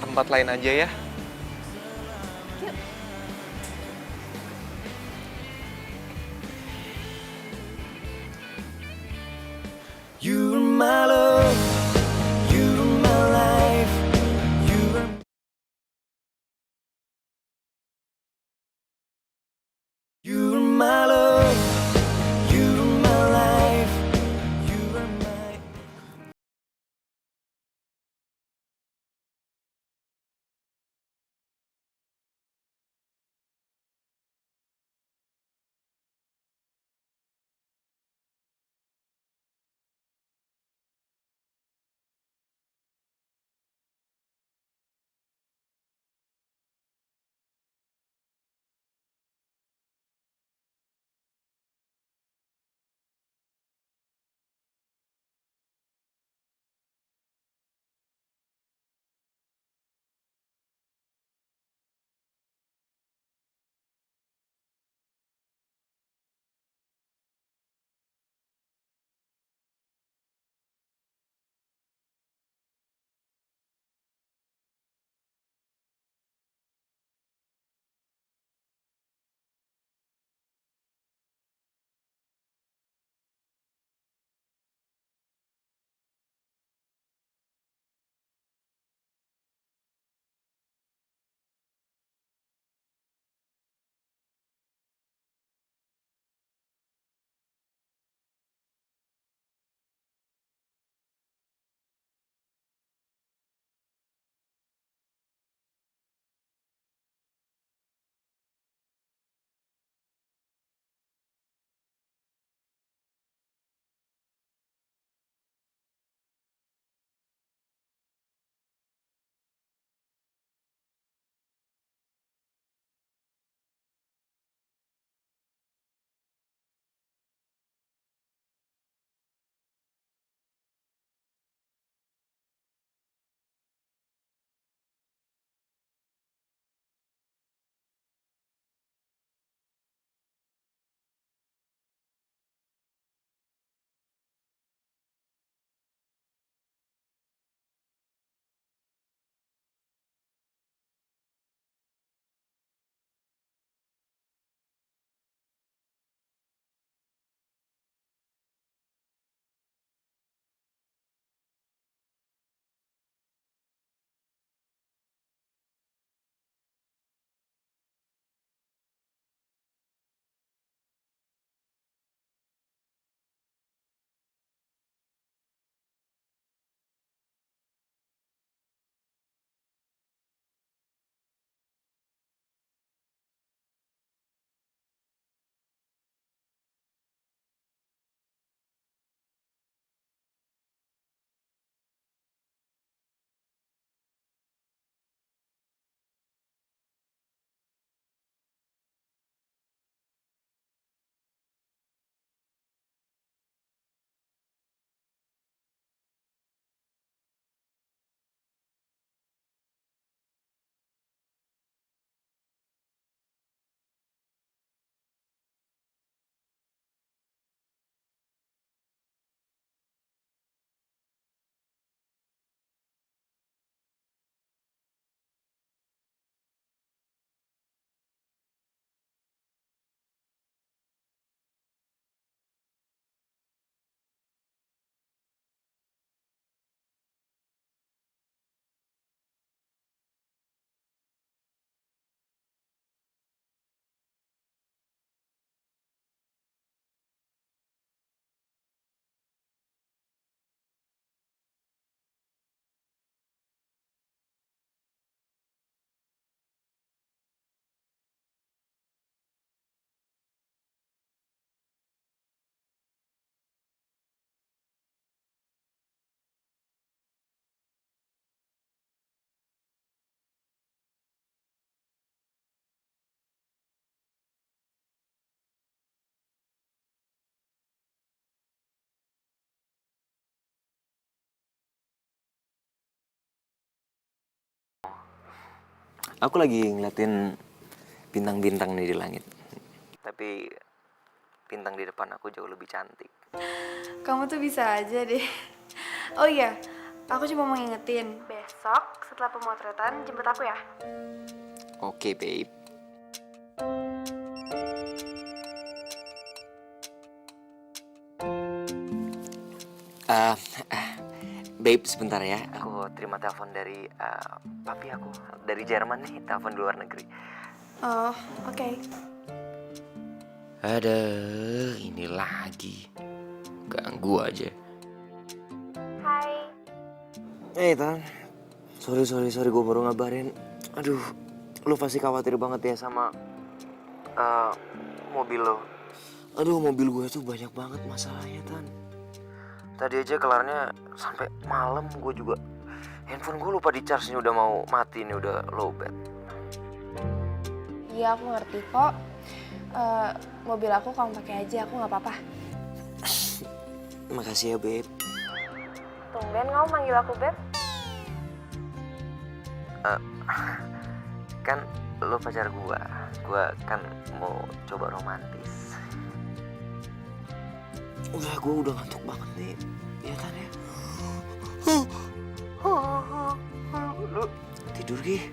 tempat lain aja ya. You're my love. Aku lagi ngeliatin bintang-bintang nih di langit. Tapi bintang di depan aku jauh lebih cantik. Kamu tuh bisa aja deh. Oh iya, aku cuma mau ngingetin, besok setelah pemotretan jemput aku ya. Oke, babe. Eh, babe, sebentar ya. Aku terima telepon dari papi aku dari Jerman nih, telepon di luar negeri. Oh, oke. Aduh, ini lagi ganggu aja. Hai. Tan, sorry gue baru ngabarin. Aduh, lu pasti khawatir banget ya sama mobil lo. Aduh, mobil gue tuh banyak banget masalahnya, Tan. Tadi aja kelarnya sampai malam. Gue juga handphone gue lupa di charge, nih udah mau mati nih, udah low bat. Iya, aku ngerti kok. Mobil aku kamu pakai aja, aku nggak apa-apa. Makasih ya, babe. Tumben kamu manggil aku Beb. Kan lo pacar gue kan mau coba romantis. Gue udah ngantuk banget nih, ya Tan ya. Lu tidur Gi,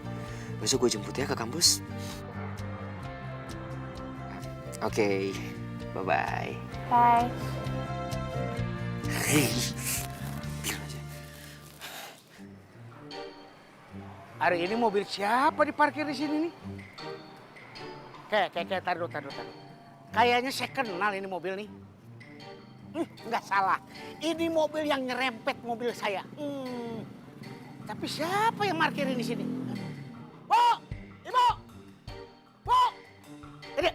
besok gue jemput ya ke kampus. Oke, bye-bye. Bye. Hari ini mobil siapa diparkir di sini nih? Kayak taruh. Kayaknya saya kenal ini mobil nih. Nggak salah. Ini mobil yang nyerempet mobil saya. Tapi siapa yang parkirin di sini? Bu! Ibu! Bu! Ini,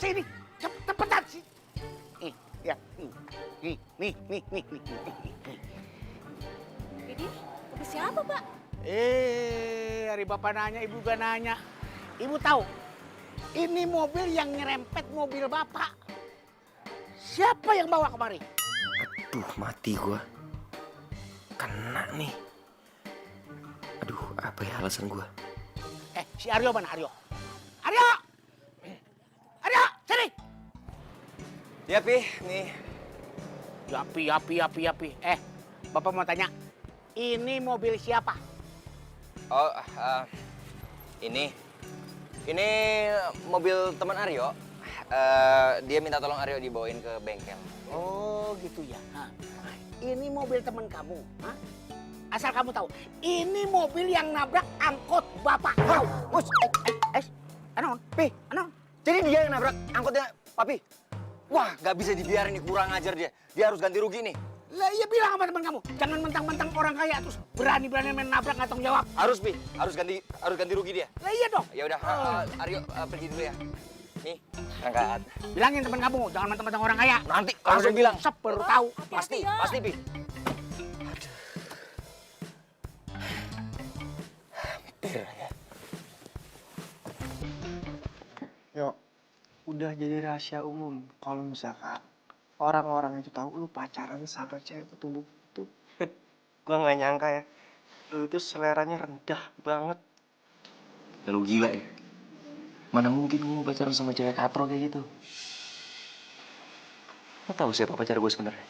sini. Cepetan sih. Ya. Nih. Ini mobil siapa, Pak? Hari Bapak nanya, Ibu gak nanya. Ibu tahu, ini mobil yang nyerempet mobil Bapak. Siapa yang bawa kemari? Aduh, mati gue. Kena nih. Aduh, apa ya alasan gue? Si Aryo mana, Aryo? Aryo, sini. Ya, Pi, nih. Yapi. Bapak mau tanya, ini mobil siapa? Oh, ini mobil teman Aryo. Dia minta tolong Aryo dibawain ke bengkel. Oh, gitu ya. Ini mobil teman kamu. Asal kamu tahu, ini mobil yang nabrak angkot Bapak. Bos, Anon. jadi dia yang nabrak angkotnya Papi? Wah, gak bisa dibiarin nih, kurang ajar dia. Dia harus ganti rugi nih. Lah iya bilang sama teman kamu, jangan mentang-mentang orang kaya terus berani-berani main nabrak nggak tanggung jawab. Harus, Pi. Harus ganti rugi dia. Lah iya dong. Ya udah, Aryo pergi dulu ya. Nih, angkat. Bilangin teman kamu, jangan mentang-mentang orang kaya. Nanti langsung bilang. Sep baru tahu. Pasti, Pi. Hampir ya. Yo, udah jadi rahasia umum kalau misalkan orang-orang itu tahu lu pacaran sama cewek petumbuk itu. Gua nggak nyangka ya, lu itu seleranya rendah banget. Lu gila ya? Mana mungkin gue pacaran sama cewek katro kayak gitu? Lo tahu siapa pacar gue sebenarnya?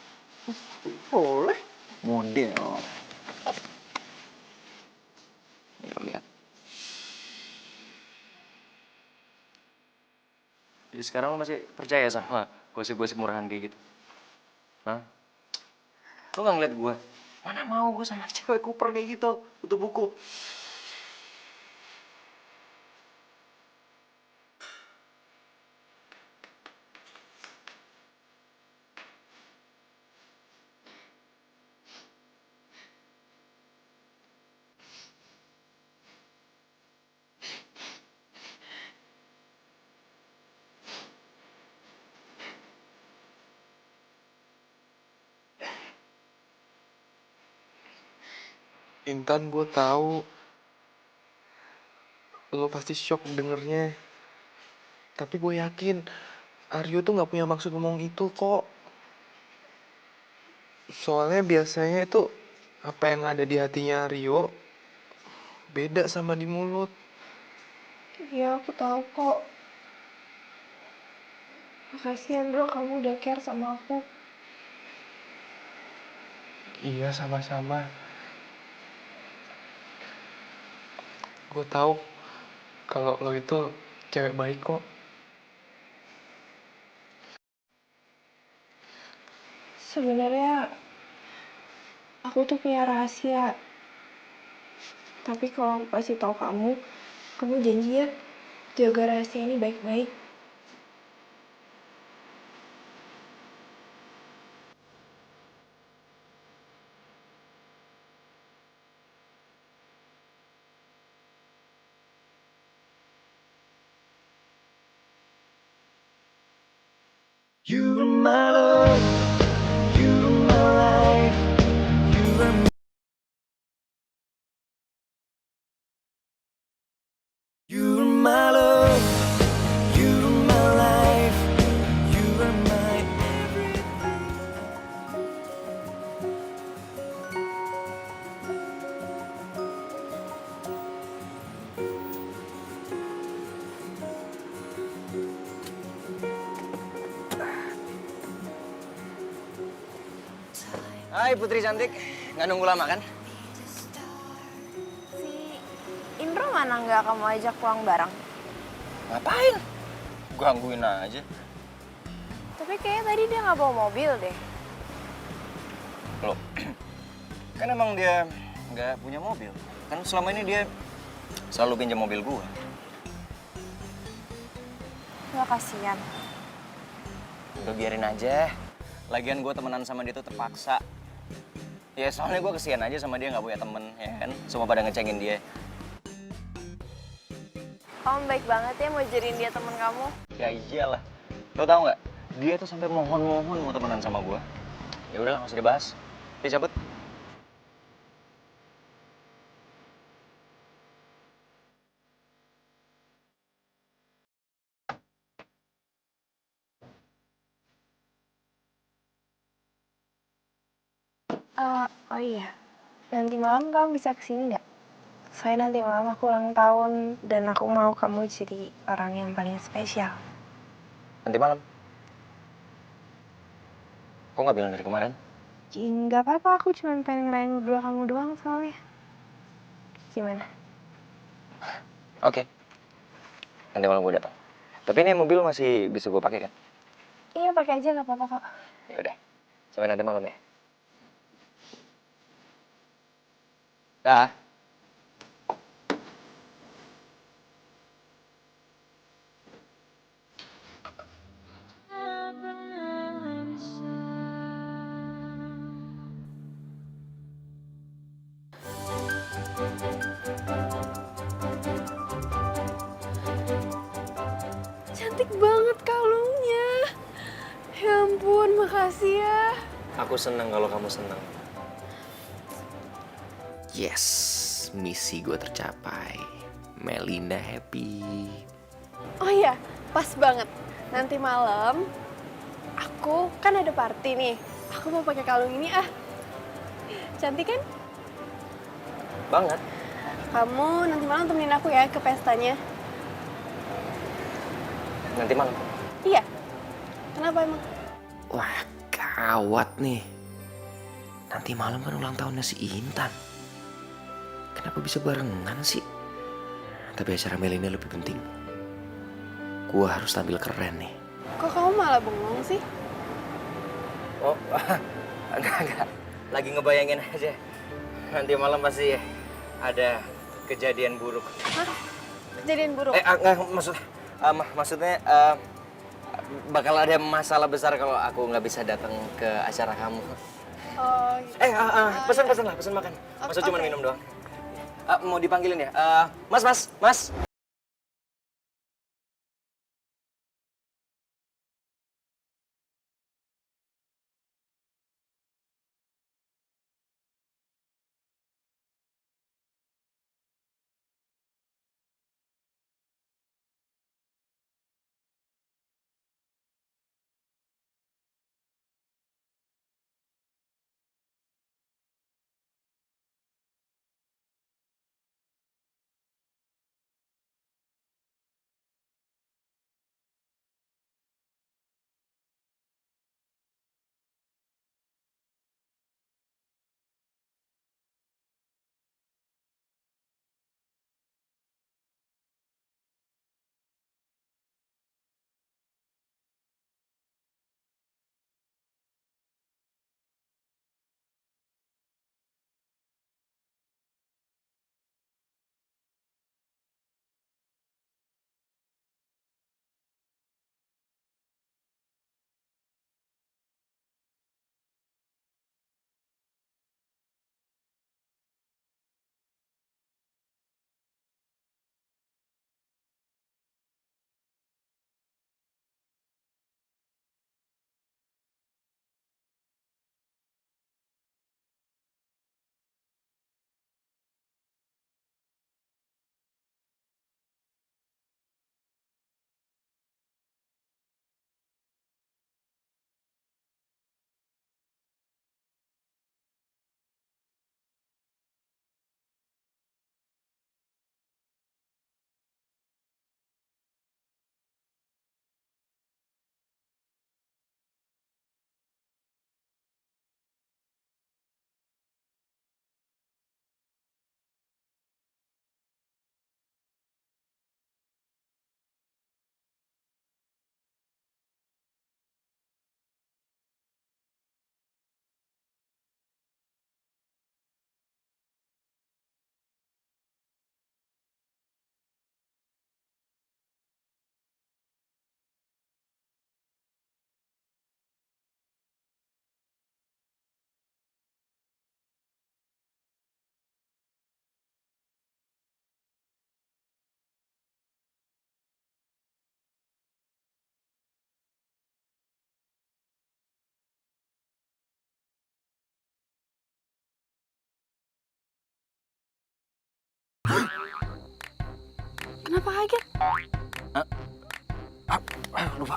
Boleh. Model. Ya, lihat. Jadi sekarang lo masih percaya sama gosip-gosip murahan kayak gitu? Hah? Lo gak ngeliat gue? Mana mau gue sama cewek kuper kayak gitu, butuh buku. Intan, gue tahu lo pasti shock dengernya. Tapi gue yakin Aryo tuh nggak punya maksud ngomong itu kok. Soalnya biasanya itu apa yang ada di hatinya Aryo beda sama di mulut. Iya, aku tahu kok. Makasih Andro, kamu udah care sama aku. Iya, sama-sama. Gue tahu kalau lo itu cewek baik kok. Sebenarnya aku tuh punya rahasia. Tapi kalau aku kasih tahu kamu janji ya jaga rahasia ini baik-baik. Hai Putri cantik, nggak nunggu lama kan? Si Indro mana nggak kamu ajak pulang bareng? Ngapain? Gangguin aja. Tapi kayaknya tadi dia nggak bawa mobil deh. Loh, kan emang dia nggak punya mobil. Kan selama ini dia selalu pinjam mobil gua. Nggak kasihan. Udah biarin aja. Lagian gua temenan sama dia tuh terpaksa. Ya soalnya gua kesian aja sama dia nggak punya temen, ya kan? Semua pada ngecengin dia. Kamu baik banget ya mau jadiin dia temen kamu. Ya iyalah. Lo tau nggak? Dia tuh sampai mohon-mohon mau temenan sama gua. Ya udah nggak usah dibahas. Dia cabut. Oh iya, nanti malam kamu bisa kesini nggak? Soalnya nanti malam aku ulang tahun dan aku mau kamu jadi orang yang paling spesial. Nanti malam. Kok nggak bilang dari kemarin? Nggak apa-apa, aku cuma pengen ngerayain berdua kamu doang soalnya. Gimana? Oke. Nanti malam gua datang. Tapi ini mobil masih bisa gua pakai kan? Iya, pakai aja nggak apa-apa kok. Ya udah. Sampai nanti malam ya. Dah. Cantik banget kalungnya. Ya ampun, makasih ya. Aku senang kalau kamu senang. Yes, misi gue tercapai. Melinda happy. Oh iya, pas banget. Nanti malam aku kan ada party nih. Aku mau pakai kalung ini ah. Cantik kan? Banget. Kamu nanti malam temenin aku ya ke pestanya. Nanti malam. Iya. Kenapa emang? Wah, gawat nih. Nanti malam kan ulang tahunnya si Intan. Kenapa bisa barengan sih? Tapi acara Melinda lebih penting. Gua harus tampil keren nih. Kok kamu malah bengong sih? Oh, enggak. Lagi ngebayangin aja. Nanti malam pasti ada kejadian buruk. Hah? Kejadian buruk? Enggak, maksudnya bakal ada masalah besar kalau aku nggak bisa datang ke acara kamu. Oh, gitu. Pesen makan. Masa cuma minum doang. Mau dipanggilin ya? Mas. Kenapa kaget? Lupa.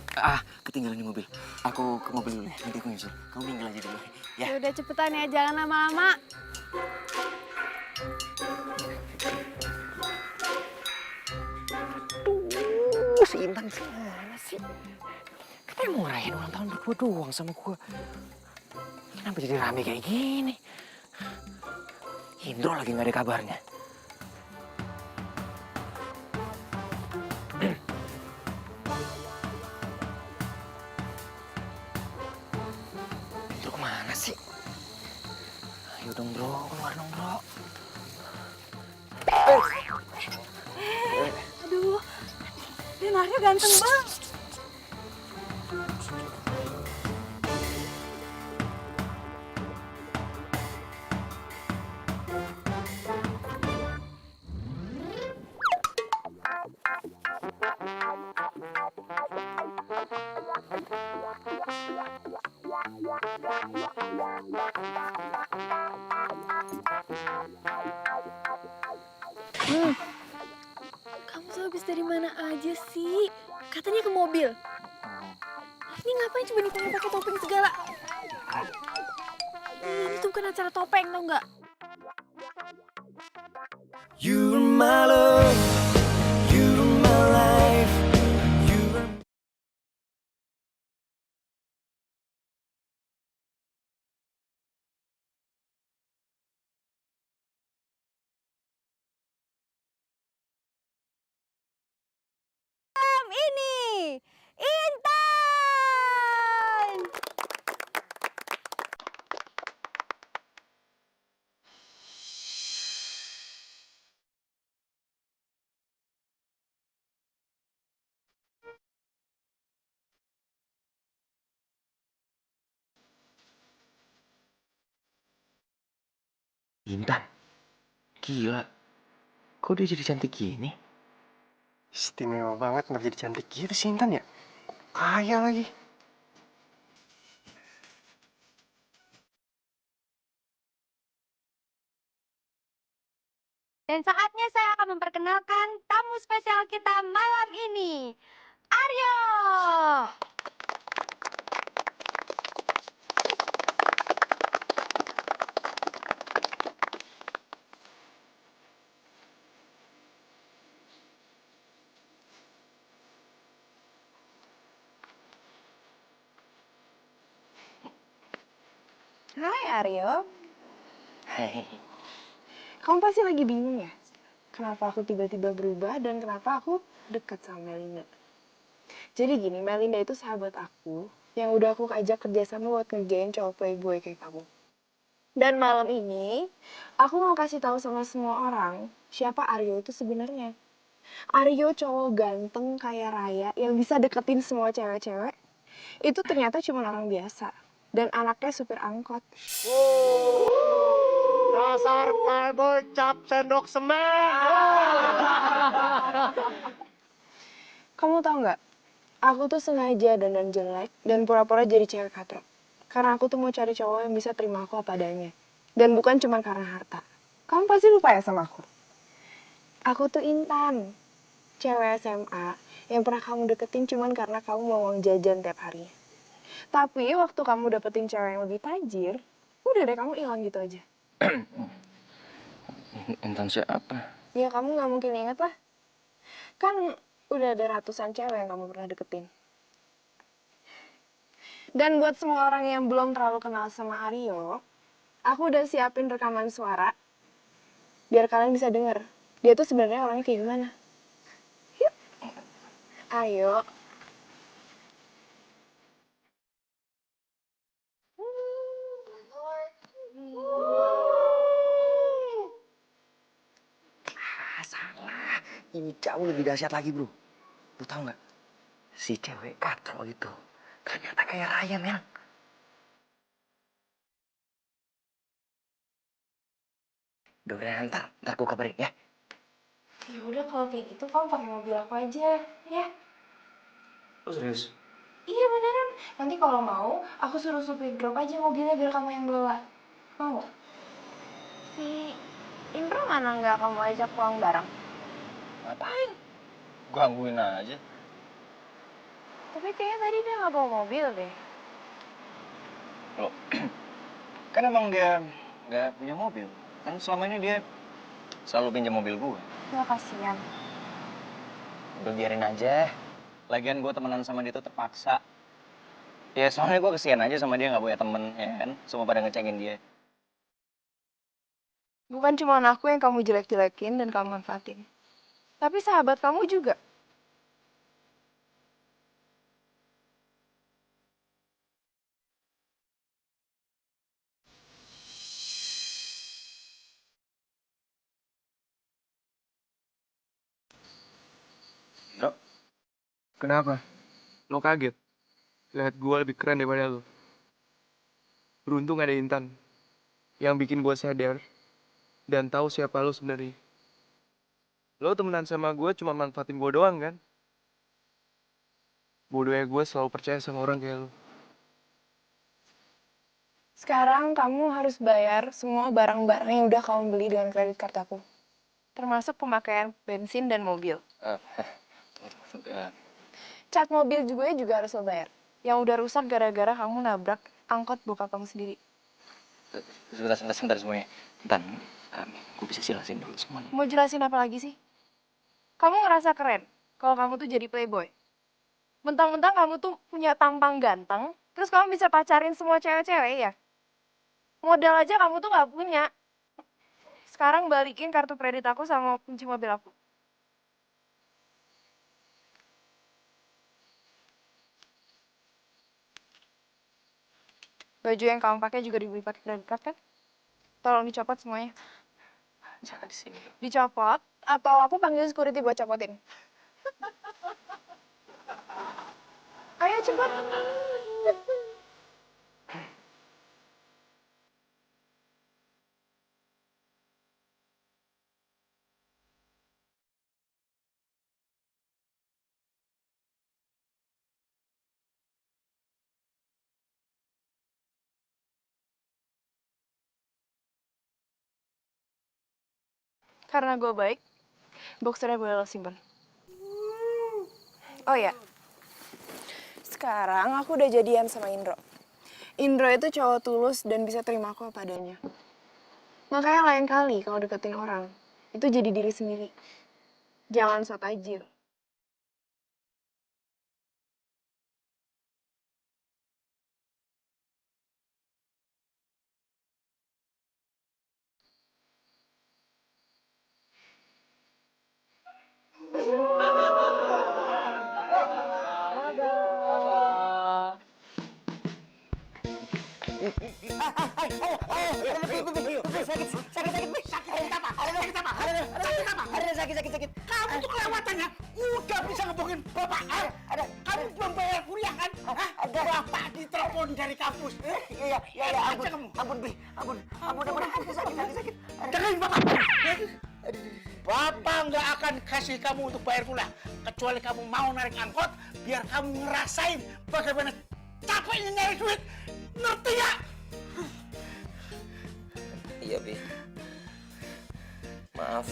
Ketinggalan di mobil. Aku ke mobil dulu ya. Nanti aku nyusul. Kamu minggir aja dulu. Ya. Ya udah cepetan ya, jangan lama-lama. Si Intan gimana sih? Katanya mau ngerayain ulang tahun berdua doang sama gua. Kenapa jadi rame kayak gini? Indro lagi nggak ada kabarnya. Indro kemana sih? Ayo dong bro, keluar dong bro. Aduh, Leonardo ganteng banget. Kamu tuh habis dari mana aja sih? Katanya ke mobil. Ini ngapain coba nih kamu pakai topeng segala? Ini tuh bukan acara topeng, tau nggak? You're my love, you're my life, you're Ini Intan. Intan? Gila. Kok dia jadi cantik gini? Istimewa banget, nggak jadi cantik gitu sih Intan ya? Kaya lagi. Dan saatnya saya akan memperkenalkan tamu spesial kita malam ini, Aryo. Hai Aryo, Hei. kamu pasti lagi bingung ya? Kenapa aku tiba-tiba berubah dan kenapa aku dekat sama Melinda? Jadi gini, Melinda itu sahabat aku yang udah aku ajak kerjasama buat ngerjain cowok playboy kayak kamu. Dan malam ini, aku mau kasih tahu sama semua orang siapa Aryo itu sebenarnya. Aryo cowok ganteng kaya raya yang bisa deketin semua cewek-cewek. Itu ternyata cuma orang biasa. Dan anaknya supir angkot. Dasar playboy cap sendok semen. Kamu tau nggak? Aku tuh sengaja dandan jelek dan pura-pura jadi cewek katro. Karena aku tuh mau cari cowok yang bisa terima aku apa adanya. Dan bukan cuma karena harta. Kamu pasti lupa ya sama aku? Aku tuh Intan. Cewek SMA yang pernah kamu deketin cuman karena kamu mau uang jajan tiap harinya. Tapi waktu kamu dapetin cewek yang lebih tajir, udah deh kamu hilang gitu aja. Intan siapa? Ya kamu nggak mungkin inget lah. Kan udah ada ratusan cewek yang kamu pernah deketin. Dan buat semua orang yang belum terlalu kenal sama Aryo, aku udah siapin rekaman suara biar kalian bisa denger. Dia tuh sebenarnya orangnya kayak gimana. Yuk. Ayo. Salah. Ini jauh lebih dahsyat lagi bro. Lu tau nggak? Si cewek katro itu ternyata kayak Ryan ya. Udah, ntar gue kabarin ya. Ya udah kalau kayak gitu kamu pakai mobil aku aja, ya. Oh serius? Iya beneran. Nanti kalau mau, aku suruh supir drop aja mobilnya biar kamu yang bawa. Mau? Si Indro mana nggak kamu ajak pulang bareng? Ngapain? Gangguin aja. Tapi kayaknya tadi dia nggak bawa mobil deh. Loh, kan emang dia nggak punya mobil. Kan selama ini dia selalu pinjam mobil gue. Nggak kasihan. Udah biarin aja. Lagian gue temenan sama dia tuh terpaksa. Ya soalnya gue kesian aja sama dia nggak punya temen, ya kan? Semua pada ngecengin dia. Bukan cuma aku yang kamu jelek-jelekin dan kamu manfaatin. Tapi sahabat kamu juga. Bro, Kenapa? Lo kaget? Lihat gue lebih keren daripada lo. Beruntung ada Intan yang bikin gue sadar dan tahu siapa lo sebenarnya. Lo temenan sama gue cuma manfaatin gue doang kan? Bodohnya gue selalu percaya sama orang kayak lo. Sekarang kamu harus bayar semua barang-barang yang udah kamu beli dengan kredit card aku. Termasuk pemakaian bensin dan mobil. Cat mobil juga harus lo bayar. Yang udah rusak gara-gara kamu nabrak angkot bokap kamu sendiri. Sebentar semuanya. Intan, gue bisa jelasin dulu semuanya. Mau jelasin apa lagi sih? Kamu ngerasa keren kalau kamu tuh jadi playboy. Mentang-mentang kamu tuh punya tampang ganteng, terus kamu bisa pacarin semua cewek-cewek ya? Modal aja kamu tuh nggak punya. Sekarang balikin kartu kredit aku sama kunci mobil aku. Baju yang kamu pakai juga dibeli pakai kredit card kan? Tolong dicopot semuanya. Jangan di sini. Dicopot atau aku panggil security buat copotin. Ayo cepat. Karena gue baik, boxernya boleh lo simpen. Oh ya, sekarang aku udah jadian sama Indro. Indro itu cowok tulus dan bisa terima aku apa adanya. Makanya lain kali kalau deketin orang, itu jadi diri sendiri. Jangan sok tajir. Sakit. Kamu tuh kelewatannya udah bisa ngebohongin bapak. Kamu belum bayar kuliah kan? Bapak ditelepon dari kampus. Iya, ampun, Bi. Ampun, sakit. Dengerin bapak. Bapak nggak akan kasih kamu untuk bayar kuliah. Kecuali kamu mau narik angkot, biar kamu ngerasain bagaimana capeknya nyari duit. Ngerti ya? Iya, Bi. Maaf.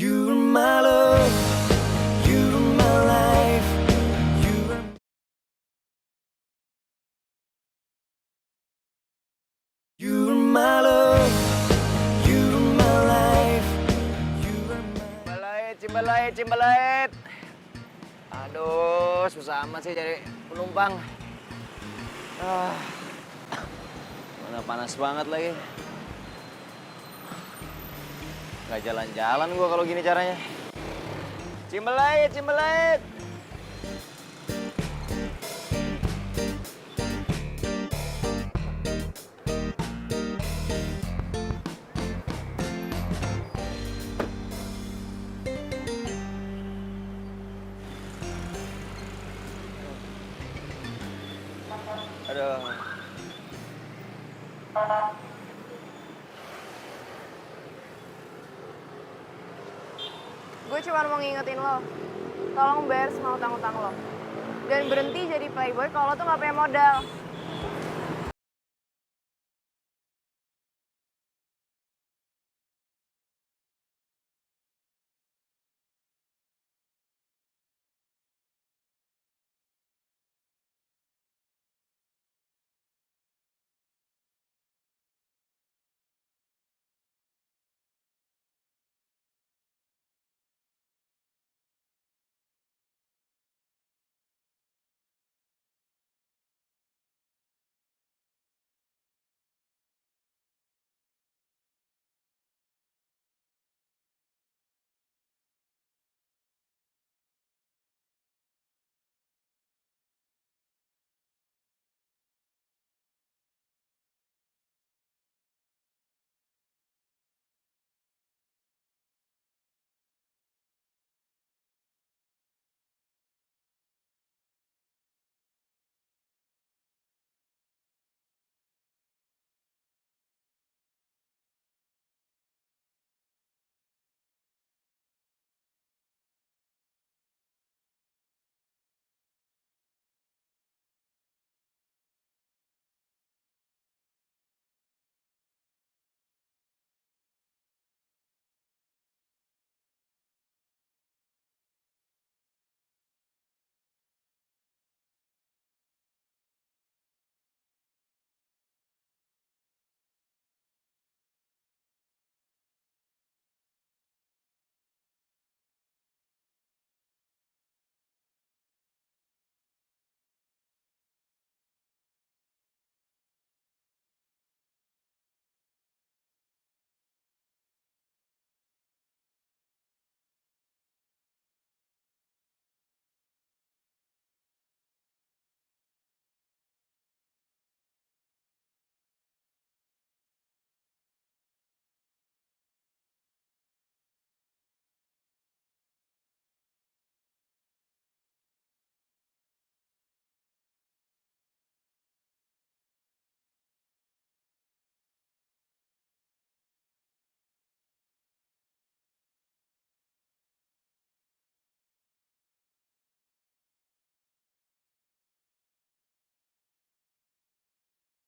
You're my love, you're my life, you're my love, you're my life, Cimbalait. Aduh, susah amat sih cari penumpang. Mana panas banget lagi. Gak jalan-jalan gua kalau gini caranya. Cimbalait. Aduh. Gue cuma mau ngingetin lo, tolong bayar semua utang-utang lo. Dan berhenti jadi playboy kalau lo tuh gak punya modal.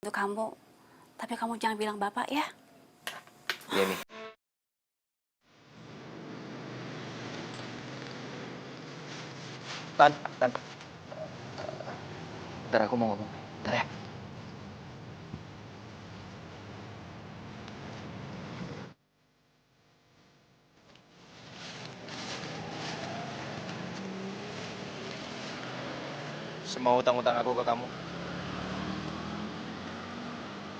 untuk kamu. Tapi kamu jangan bilang bapak ya. Iya, Mi. Tan. Bentar aku mau ngomong. Bentar ya. Semua utang-utang aku ke kamu,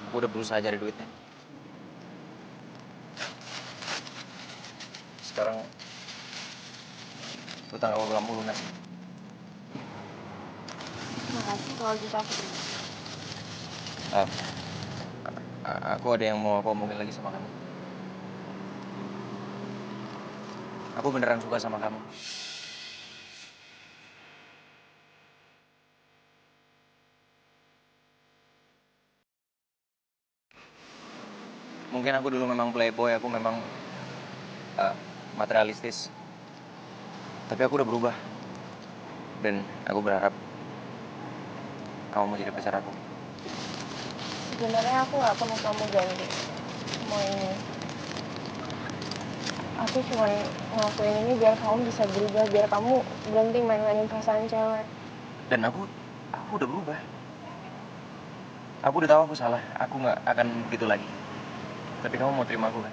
aku udah berusaha cari duitnya. Sekarang utang aku ke kamu lunas. Makasih kalau gitu aku. Ah, aku ada yang mau aku omongin lagi sama kamu. Aku beneran suka sama kamu. Mungkin aku dulu memang playboy, aku memang materialistis. Tapi aku udah berubah. Dan aku berharap kamu mau jadi pacar aku. Sebenarnya aku nggak perlu kamu ganti semua ini. Aku cuma ngelakuin ini biar kamu bisa berubah, biar kamu berhenti main-mainin perasaan cewek. Dan aku udah berubah. Aku udah tahu aku salah. Aku nggak akan begitu lagi. Tapi kamu mau terima aku kan?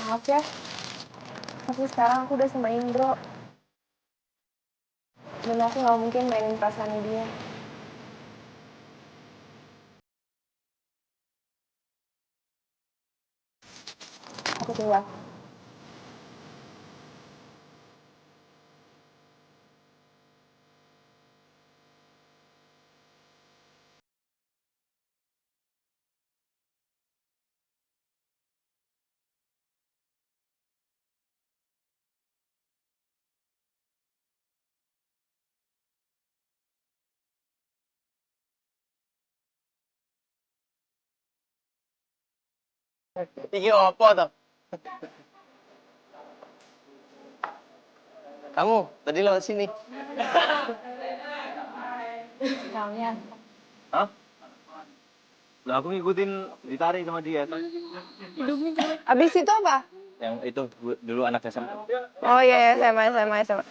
Maaf ya, tapi sekarang aku udah sama Indro. Dan aku nggak mungkin mainin perasaan dia. Aku tinggal. Iki opo toh? Kamu tadi lewat sini. Kalian. Hah? Lah aku ngikutin ditarik sama dia. Abis itu apa? Yang itu dulu anak SMA. Oh iya, sama.